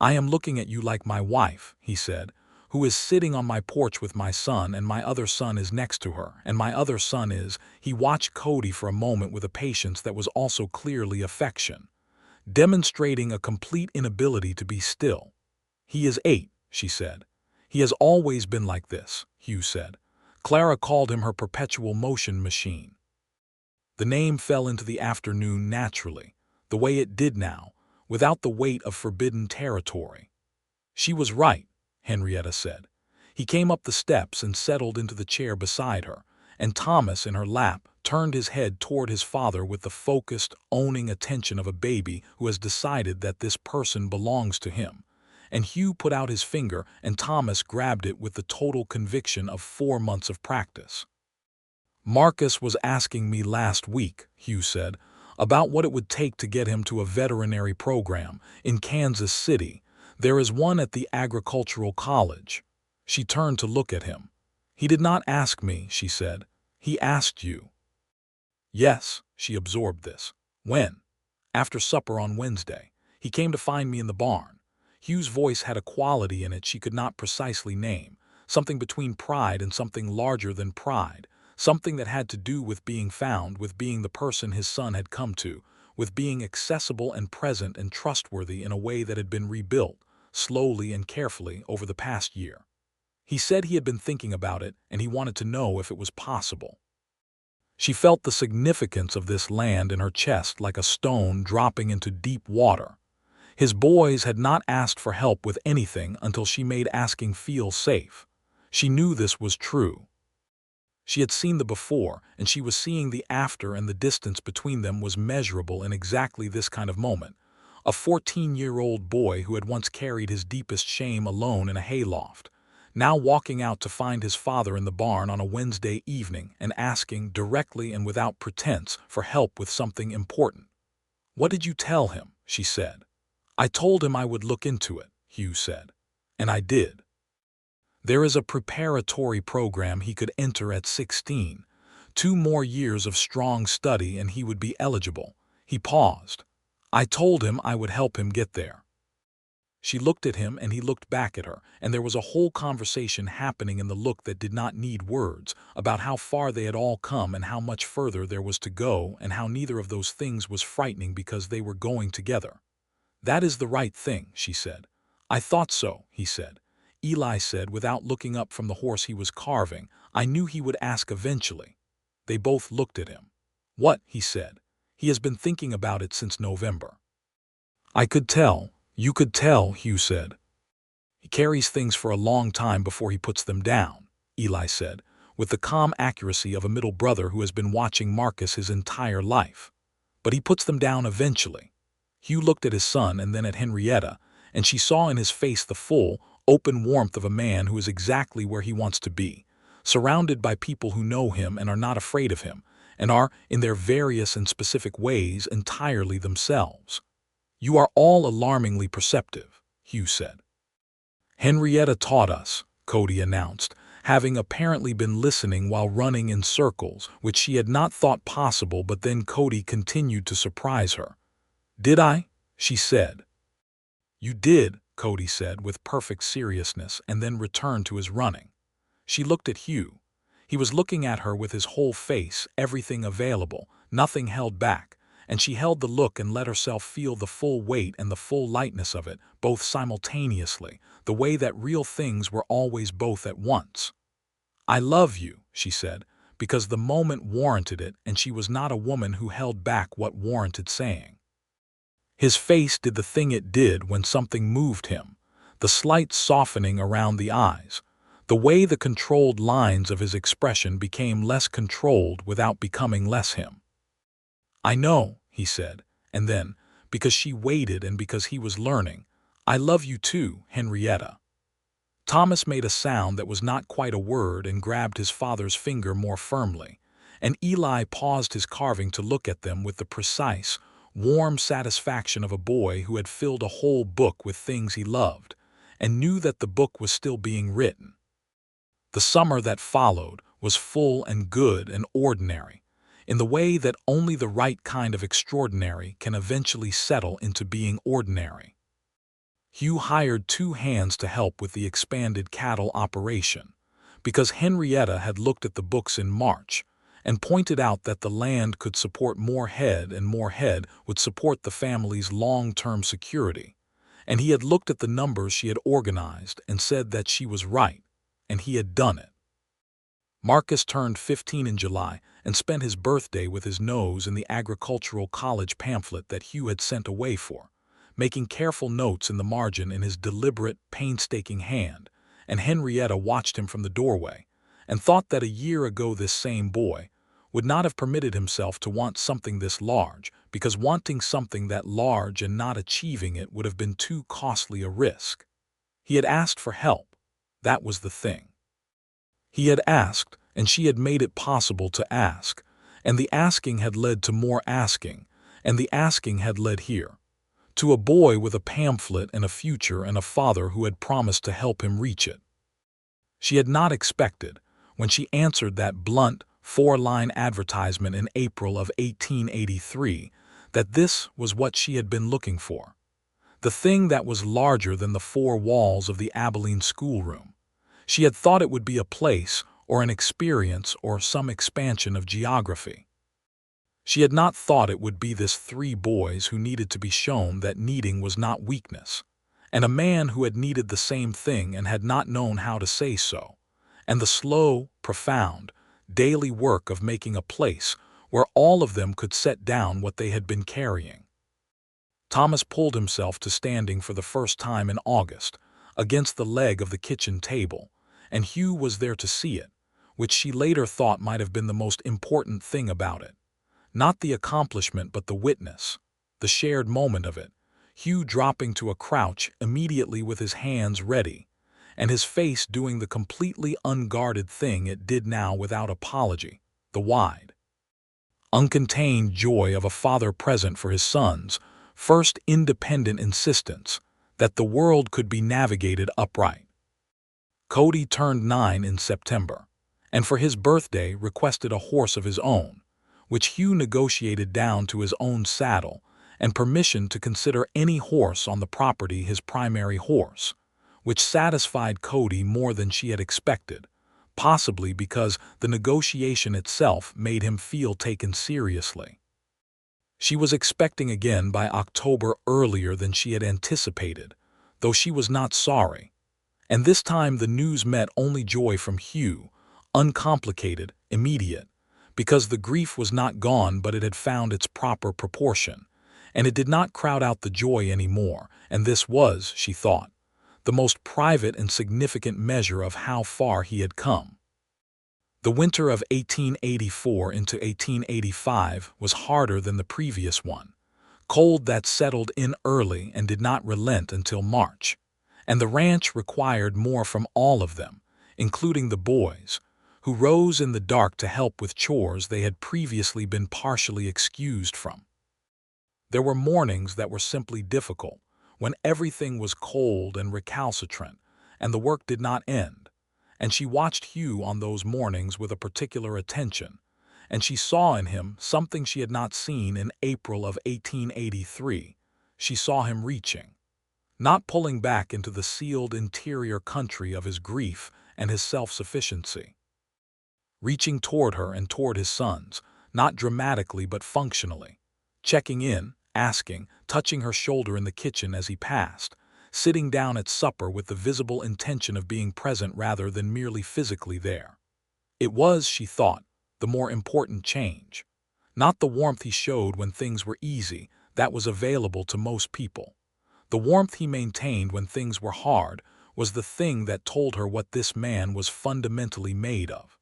"I am looking at you like my wife," he said, "who is sitting on my porch with my son, and my other son is next to her, and my other son is—" He watched Cody for a moment with a patience that was also clearly affection, demonstrating a complete inability to be still. "He is 8, she said. "He has always been like this," Hugh said. Clara called him her perpetual motion machine. The name fell into the afternoon naturally, the way it did now, without the weight of forbidden territory. "She was right," Henrietta said. He came up the steps and settled into the chair beside her, and Thomas, in her lap, turned his head toward his father with the focused, owning attention of a baby who has decided that this person belongs to him. And Hugh put out his finger, and Thomas grabbed it with the total conviction of 4 months of practice. "Marcus was asking me last week," Hugh said, "about what it would take to get him to a veterinary program in Kansas City. There is one at the agricultural college." She turned to look at him. "He did not ask me," she said. "He asked you." "Yes," she absorbed this. "When?" "After supper on Wednesday. He came to find me in the barn." Hugh's voice had a quality in it she could not precisely name, something between pride and something larger than pride, something that had to do with being found, with being the person his son had come to, with being accessible and present and trustworthy in a way that had been rebuilt, slowly and carefully, over the past year. He said he had been thinking about it, and he wanted to know if it was possible. She felt the significance of this land in her chest like a stone dropping into deep water. His boys had not asked for help with anything until she made asking feel safe. She knew this was true. She had seen the before, and she was seeing the after, and the distance between them was measurable in exactly this kind of moment. A 14-year-old boy who had once carried his deepest shame alone in a hayloft, now walking out to find his father in the barn on a Wednesday evening and asking, directly and without pretense, for help with something important. "What did you tell him?" she said. "I told him I would look into it," Hugh said. "And I did. There is a preparatory program he could enter at 16. 2 more years of strong study and he would be eligible." He paused. "I told him I would help him get there." She looked at him and he looked back at her, and there was a whole conversation happening in the look that did not need words, about how far they had all come and how much further there was to go and how neither of those things was frightening because they were going together. "That is the right thing," she said. "I thought so," he said. Eli said, without looking up from the horse he was carving, "I knew he would ask eventually." They both looked at him. "What?" he said. "He has been thinking about it since November." "I could tell. You could tell," Hugh said. "He carries things for a long time before he puts them down," Eli said, with the calm accuracy of a middle brother who has been watching Marcus his entire life. "But he puts them down eventually." Hugh looked at his son and then at Henrietta, and she saw in his face the full, open warmth of a man who is exactly where he wants to be, surrounded by people who know him and are not afraid of him, and are, in their various and specific ways, entirely themselves. "You are all alarmingly perceptive," Hugh said. "Henrietta taught us," Cody announced, having apparently been listening while running in circles, which she had not thought possible, but then Cody continued to surprise her. "Did I?" she said. "You did," Cody said with perfect seriousness, and then returned to his running. She looked at Hugh. He was looking at her with his whole face, everything available, nothing held back, and she held the look and let herself feel the full weight and the full lightness of it, both simultaneously, the way that real things were always both at once. "I love you," she said, because the moment warranted it, and she was not a woman who held back what warranted saying. His face did the thing it did when something moved him, the slight softening around the eyes, the way the controlled lines of his expression became less controlled without becoming less him. "I know," he said, and then, because she waited and because he was learning, "I love you too, Henrietta." Thomas made a sound that was not quite a word and grabbed his father's finger more firmly, and Eli paused his carving to look at them with the precise, warm satisfaction of a boy who had filled a whole book with things he loved, and knew that the book was still being written. The summer that followed was full and good and ordinary, in the way that only the right kind of extraordinary can eventually settle into being ordinary. Hugh hired 2 hands to help with the expanded cattle operation, because Henrietta had looked at the books in March and pointed out that the land could support more head and more head would support the family's long-term security, and he had looked at the numbers she had organized and said that she was right, and he had done it. Marcus turned 15 in July and spent his birthday with his nose in the agricultural college pamphlet that Hugh had sent away for, making careful notes in the margin in his deliberate, painstaking hand, and Henrietta watched him from the doorway and thought that a year ago this same boy would not have permitted himself to want something this large, because wanting something that large and not achieving it would have been too costly a risk. He had asked for help. That was the thing. He had asked, and she had made it possible to ask, and the asking had led to more asking, and the asking had led here, to a boy with a pamphlet and a future and a father who had promised to help him reach it. She had not expected, when she answered that blunt, 4-line advertisement in April of 1883, that this was what she had been looking for. The thing that was larger than the 4 walls of the Abilene schoolroom. She had thought it would be a place, or an experience, or some expansion of geography. She had not thought it would be this 3 boys who needed to be shown that needing was not weakness, and a man who had needed the same thing and had not known how to say so, and the slow, profound, daily work of making a place where all of them could set down what they had been carrying. Thomas pulled himself to standing for the first time in August, against the leg of the kitchen table, and Hugh was there to see it, which she later thought might have been the most important thing about it. Not the accomplishment but the witness, the shared moment of it, Hugh dropping to a crouch immediately with his hands ready, and his face doing the completely unguarded thing it did now without apology, the wide, uncontained joy of a father present for his son's first independent insistence that the world could be navigated upright. Cody turned 9 in September, and for his birthday requested a horse of his own, which Hugh negotiated down to his own saddle and permission to consider any horse on the property his primary horse, which satisfied Cody more than she had expected, possibly because the negotiation itself made him feel taken seriously. She was expecting again by October earlier than she had anticipated, though she was not sorry. And this time the news met only joy from Hugh, uncomplicated, immediate, because the grief was not gone but it had found its proper proportion, and it did not crowd out the joy anymore, and this was, she thought, the most private and significant measure of how far he had come. The winter of 1884 into 1885 was harder than the previous one, cold that settled in early and did not relent until March, and the ranch required more from all of them, including the boys, who rose in the dark to help with chores they had previously been partially excused from. There were mornings that were simply difficult, when everything was cold and recalcitrant, and the work did not end, and she watched Hugh on those mornings with a particular attention, and she saw in him something she had not seen in April of 1883. She saw him reaching, not pulling back into the sealed interior country of his grief and his self-sufficiency. Reaching toward her and toward his sons, not dramatically but functionally, checking in, asking, touching her shoulder in the kitchen as he passed, sitting down at supper with the visible intention of being present rather than merely physically there. It was, she thought, the more important change. Not the warmth he showed when things were easy, that was available to most people. The warmth he maintained when things were hard was the thing that told her what this man was fundamentally made of.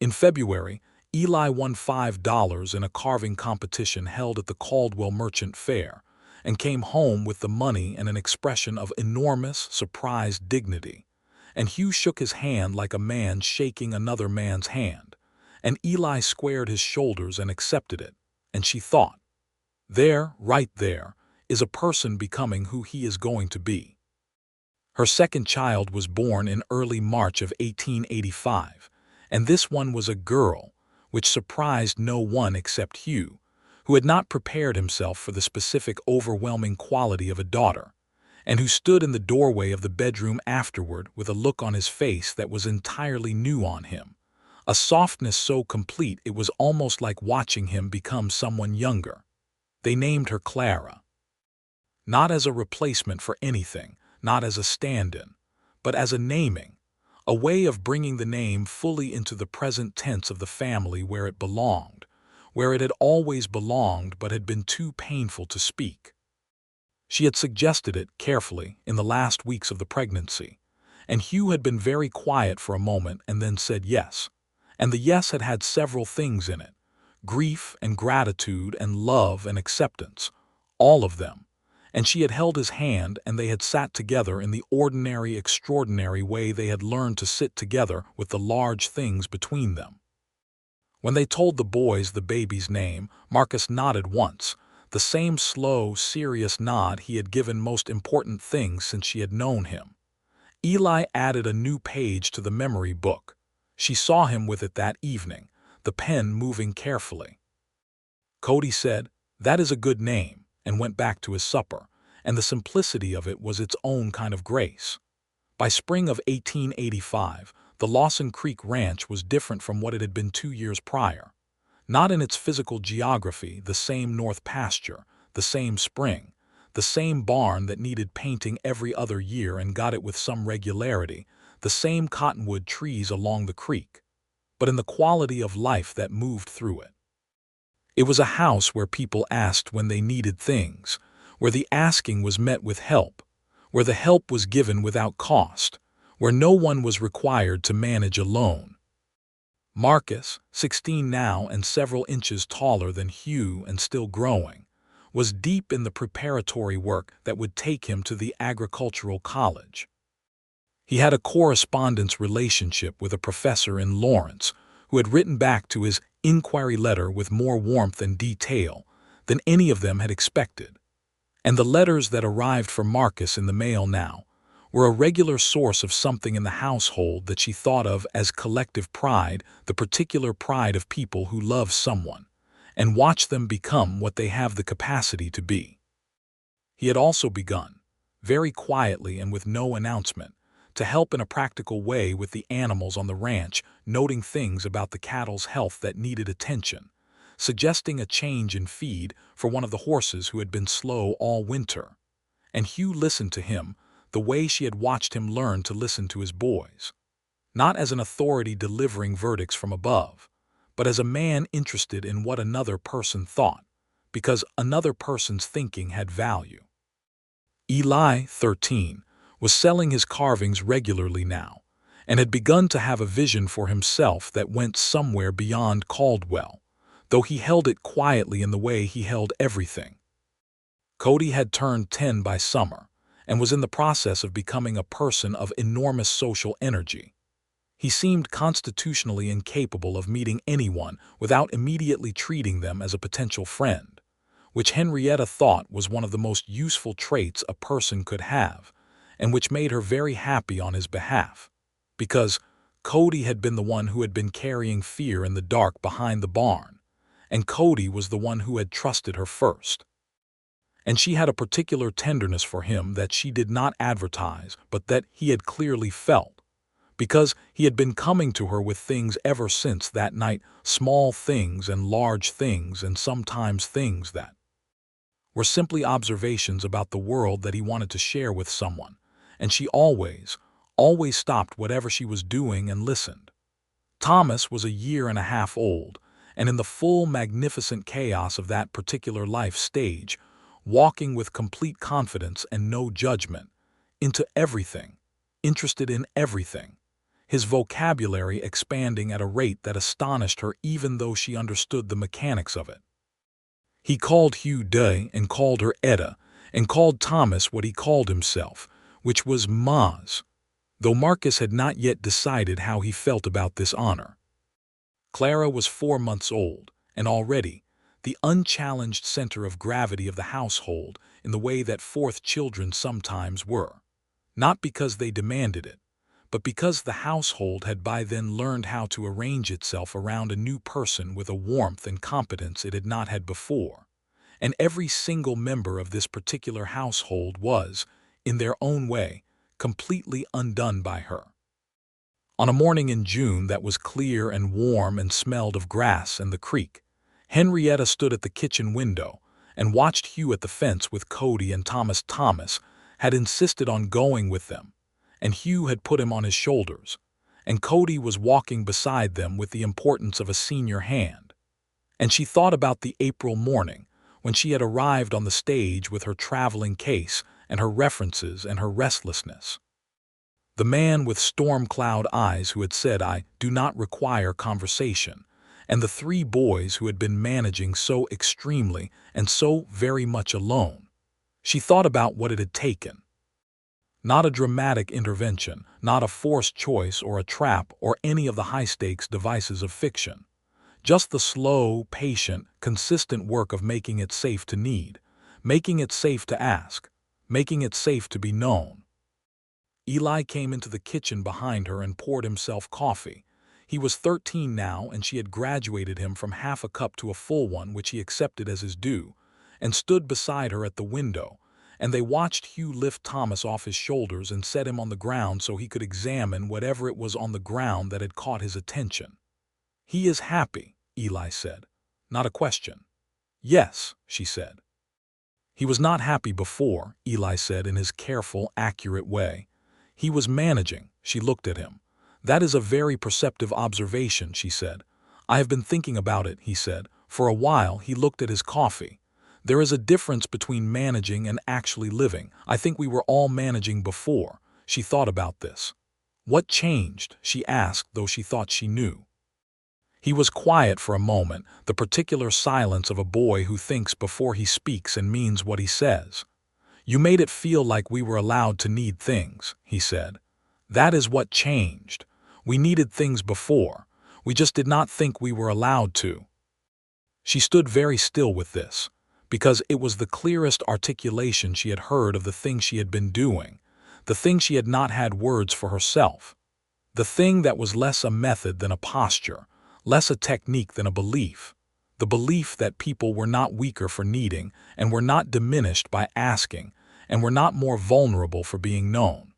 In February, Eli won $5 in a carving competition held at the Caldwell Merchant Fair, and came home with the money and an expression of enormous, surprised dignity. And Hugh shook his hand like a man shaking another man's hand, and Eli squared his shoulders and accepted it, and she thought, there, right there, is a person becoming who he is going to be. Her second child was born in early March of 1885, and this one was a girl, which surprised no one except Hugh, who had not prepared himself for the specific overwhelming quality of a daughter, and who stood in the doorway of the bedroom afterward with a look on his face that was entirely new on him, a softness so complete it was almost like watching him become someone younger. They named her Clara. Not as a replacement for anything, not as a stand-in, but as a naming, a way of bringing the name fully into the present tense of the family where it belonged, where it had always belonged but had been too painful to speak. She had suggested it carefully in the last weeks of the pregnancy, and Hugh had been very quiet for a moment and then said yes, and the yes had had several things in it, grief and gratitude and love and acceptance, all of them, and she had held his hand and they had sat together in the ordinary, extraordinary way they had learned to sit together with the large things between them. When they told the boys the baby's name, Marcus nodded once, the same slow, serious nod he had given most important things since she had known him. Eli added a new page to the memory book. She saw him with it that evening, the pen moving carefully. Cody said, "That is a good name," and went back to his supper, and the simplicity of it was its own kind of grace. By spring of 1885, the Lawson Creek Ranch was different from what it had been 2 years prior. Not in its physical geography, the same north pasture, the same spring, the same barn that needed painting every other year and got it with some regularity, the same cottonwood trees along the creek, but in the quality of life that moved through it. It was a house where people asked when they needed things, where the asking was met with help, where the help was given without cost, where no one was required to manage alone. Marcus, 16 now and several inches taller than Hugh and still growing, was deep in the preparatory work that would take him to the agricultural college. He had a correspondence relationship with a professor in Lawrence who had written back to his inquiry letter with more warmth and detail than any of them had expected. And the letters that arrived for Marcus in the mail now were a regular source of something in the household that she thought of as collective pride, the particular pride of people who love someone, and watch them become what they have the capacity to be. He had also begun, very quietly and with no announcement, to help in a practical way with the animals on the ranch, noting things about the cattle's health that needed attention, suggesting a change in feed for one of the horses who had been slow all winter. And Hugh listened to him the way she had watched him learn to listen to his boys. Not as an authority delivering verdicts from above, but as a man interested in what another person thought, because another person's thinking had value. Eli, 13, was selling his carvings regularly now, and had begun to have a vision for himself that went somewhere beyond Caldwell, though he held it quietly in the way he held everything. Cody had turned 10 by summer, and was in the process of becoming a person of enormous social energy. He seemed constitutionally incapable of meeting anyone without immediately treating them as a potential friend, which Henrietta thought was one of the most useful traits a person could have, and which made her very happy on his behalf, because Cody had been the one who had been carrying fear in the dark behind the barn, and Cody was the one who had trusted her first. And she had a particular tenderness for him that she did not advertise, but that he had clearly felt, because he had been coming to her with things ever since that night, small things and large things, and sometimes things that were simply observations about the world that he wanted to share with someone, and she always stopped whatever she was doing and listened. Thomas was a year and a half old, and in the full magnificent chaos of that particular life stage, walking with complete confidence and no judgment, into everything, interested in everything, his vocabulary expanding at a rate that astonished her even though she understood the mechanics of it. He called Hugh Day and called her Etta, and called Thomas what he called himself, which was Maz, though Marcus had not yet decided how he felt about this honor. Clara was 4 months old, and already the unchallenged center of gravity of the household in the way that fourth children sometimes were, not because they demanded it, but because the household had by then learned how to arrange itself around a new person with a warmth and competence it had not had before, and every single member of this particular household was, in their own way, completely undone by her. On a morning in June that was clear and warm and smelled of grass and the creek, Henrietta stood at the kitchen window and watched Hugh at the fence with Cody and Thomas. Thomas had insisted on going with them, and Hugh had put him on his shoulders, and Cody was walking beside them with the importance of a senior hand. And she thought about the April morning when she had arrived on the stage with her traveling case and her references and her restlessness. The man with storm cloud eyes who had said, "I do not require conversation," and the 3 boys who had been managing so extremely and so very much alone. She thought about what it had taken. Not a dramatic intervention, not a forced choice or a trap or any of the high-stakes devices of fiction. Just the slow, patient, consistent work of making it safe to need, making it safe to ask, making it safe to be known. Eli came into the kitchen behind her and poured himself coffee. He was 13 now, and she had graduated him from half a cup to a full one, which he accepted as his due, and stood beside her at the window, and they watched Hugh lift Thomas off his shoulders and set him on the ground so he could examine whatever it was on the ground that had caught his attention. "He is happy," Eli said. "Not a question." "Yes," she said. "He was not happy before," Eli said in his careful, accurate way. "He was managing." She looked at him. "That is a very perceptive observation," she said. "I have been thinking about it," he said. For a while he looked at his coffee. "There is a difference between managing and actually living. I think we were all managing before." She thought about this. "What changed?" she asked, though she thought she knew. He was quiet for a moment, the particular silence of a boy who thinks before he speaks and means what he says. "You made it feel like we were allowed to need things," he said. "That is what changed. We needed things before. We just did not think we were allowed to." She stood very still with this, because it was the clearest articulation she had heard of the thing she had been doing, the thing she had not had words for herself, the thing that was less a method than a posture, less a technique than a belief, The belief that people were not weaker for needing, and were not diminished by asking, and were not more vulnerable for being known.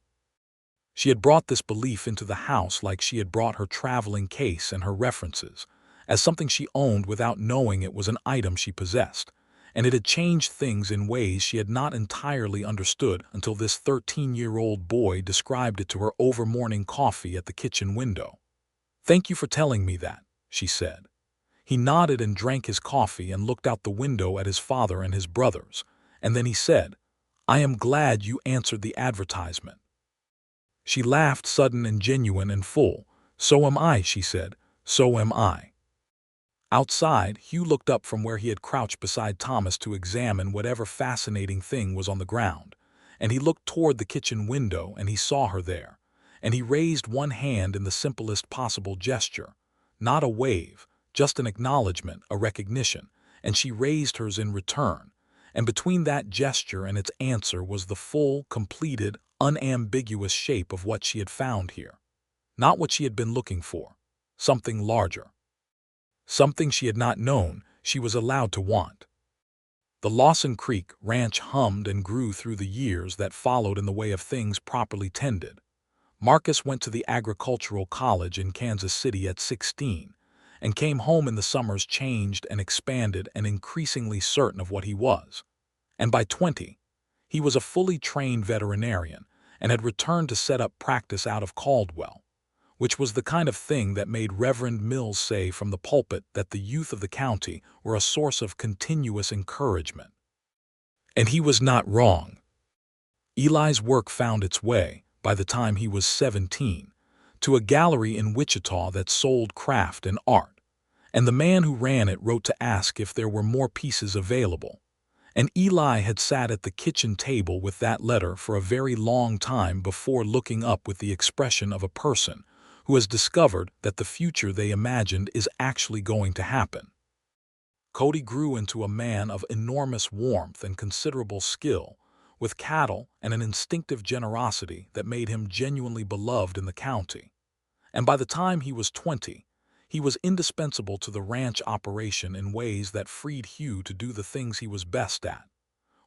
She had brought this belief into the house like she had brought her traveling case and her references, as something she owned without knowing it was an item she possessed, and it had changed things in ways she had not entirely understood until this 13-year-old boy described it to her over morning coffee at the kitchen window. "Thank you for telling me that," she said. He nodded and drank his coffee and looked out the window at his father and his brothers, and then he said, "I am glad you answered the advertisement." She laughed, sudden and genuine and full. "So am I," she said. "So am I." Outside, Hugh looked up from where he had crouched beside Thomas to examine whatever fascinating thing was on the ground, and he looked toward the kitchen window and he saw her there, and he raised one hand in the simplest possible gesture, not a wave, just an acknowledgement, a recognition, and she raised hers in return, and between that gesture and its answer was the full, completed, unambiguous shape of what she had found here. Not what she had been looking for. Something larger. Something she had not known she was allowed to want. The Lawson Creek ranch hummed and grew through the years that followed in the way of things properly tended. Marcus went to the agricultural college in Kansas City at 16, and came home in the summers changed and expanded and increasingly certain of what he was. And by 20, he was a fully trained veterinarian and had returned to set up practice out of Caldwell, which was the kind of thing that made Reverend Mills say from the pulpit that the youth of the county were a source of continuous encouragement. And he was not wrong. Eli's work found its way, by the time he was 17, to a gallery in Wichita that sold craft and art, and the man who ran it wrote to ask if there were more pieces available. And Eli had sat at the kitchen table with that letter for a very long time before looking up with the expression of a person who has discovered that the future they imagined is actually going to happen. Cody grew into a man of enormous warmth and considerable skill, with cattle and an instinctive generosity that made him genuinely beloved in the county. And by the time he was 20, he was indispensable to the ranch operation in ways that freed Hugh to do the things he was best at,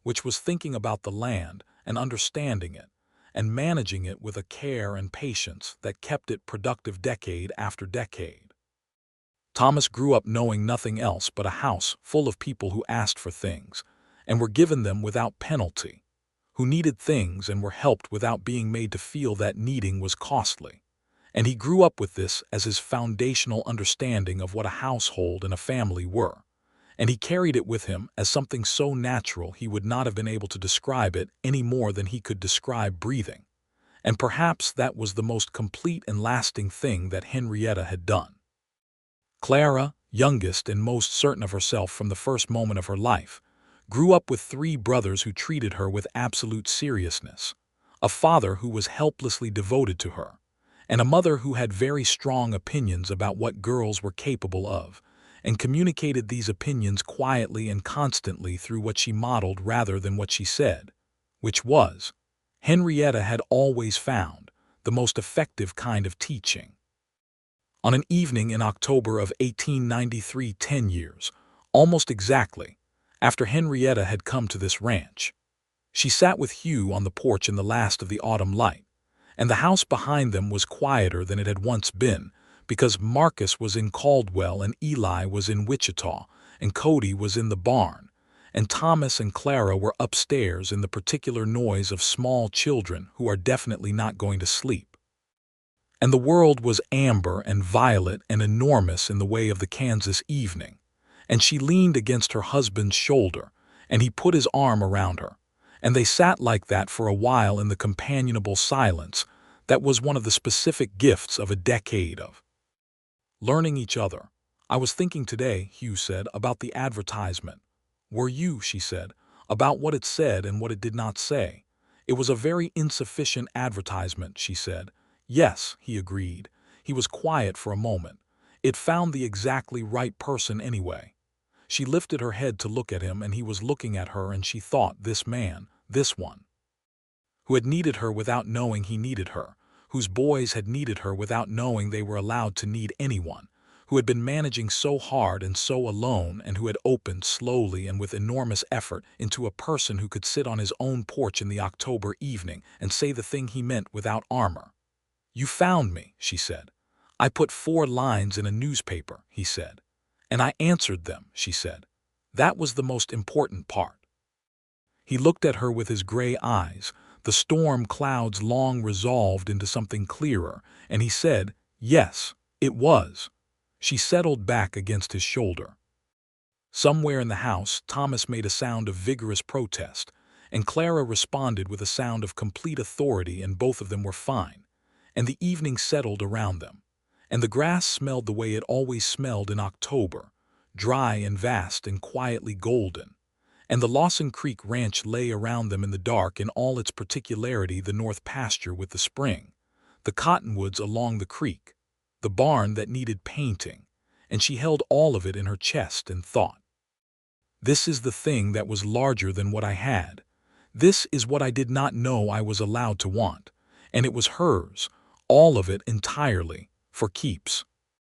which was thinking about the land and understanding it, and managing it with a care and patience that kept it productive decade after decade. Thomas grew up knowing nothing else but a house full of people who asked for things, and were given them without penalty, who needed things and were helped without being made to feel that needing was costly. And he grew up with this as his foundational understanding of what a household and a family were, and he carried it with him as something so natural he would not have been able to describe it any more than he could describe breathing. And perhaps that was the most complete and lasting thing that Henrietta had done. Clara, youngest and most certain of herself from the first moment of her life, grew up with 3 brothers who treated her with absolute seriousness, a father who was helplessly devoted to her, and a mother who had very strong opinions about what girls were capable of, and communicated these opinions quietly and constantly through what she modeled rather than what she said, which was, Henrietta had always found, the most effective kind of teaching. On an evening in October of 1893, 10 years, almost exactly, after Henrietta had come to this ranch, she sat with Hugh on the porch in the last of the autumn light, and the house behind them was quieter than it had once been, because Marcus was in Caldwell and Eli was in Wichita and Cody was in the barn, and Thomas and Clara were upstairs in the particular noise of small children who are definitely not going to sleep. And the world was amber and violet and enormous in the way of the Kansas evening, and she leaned against her husband's shoulder, and he put his arm around her, and they sat like that for a while in the companionable silence that was one of the specific gifts of a decade of learning each other. "I was thinking today," Hugh said, "about the advertisement." "Were you?" she said, "about what it said and what it did not say." "It was a very insufficient advertisement," she said. "Yes," he agreed. He was quiet for a moment. "It found the exactly right person anyway." She lifted her head to look at him, and he was looking at her, and she thought, this man, this one, who had needed her without knowing he needed her, whose boys had needed her without knowing they were allowed to need anyone, who had been managing so hard and so alone, and who had opened slowly and with enormous effort into a person who could sit on his own porch in the October evening and say the thing he meant without armor. "You found me," she said. "I put 4 lines in a newspaper," he said. "And I answered them," she said. "That was the most important part." He looked at her with his gray eyes, the storm clouds long resolved into something clearer, and he said, "Yes, it was." She settled back against his shoulder. Somewhere in the house, Thomas made a sound of vigorous protest, and Clara responded with a sound of complete authority, and both of them were fine. And the evening settled around them, and the grass smelled the way it always smelled in October, dry and vast and quietly golden. And the Lawson Creek ranch lay around them in the dark in all its particularity: the north pasture with the spring, the cottonwoods along the creek, the barn that needed painting, and she held all of it in her chest and thought, "This is the thing that was larger than what I had. This is what I did not know I was allowed to want, and it was hers, all of it entirely, for keeps."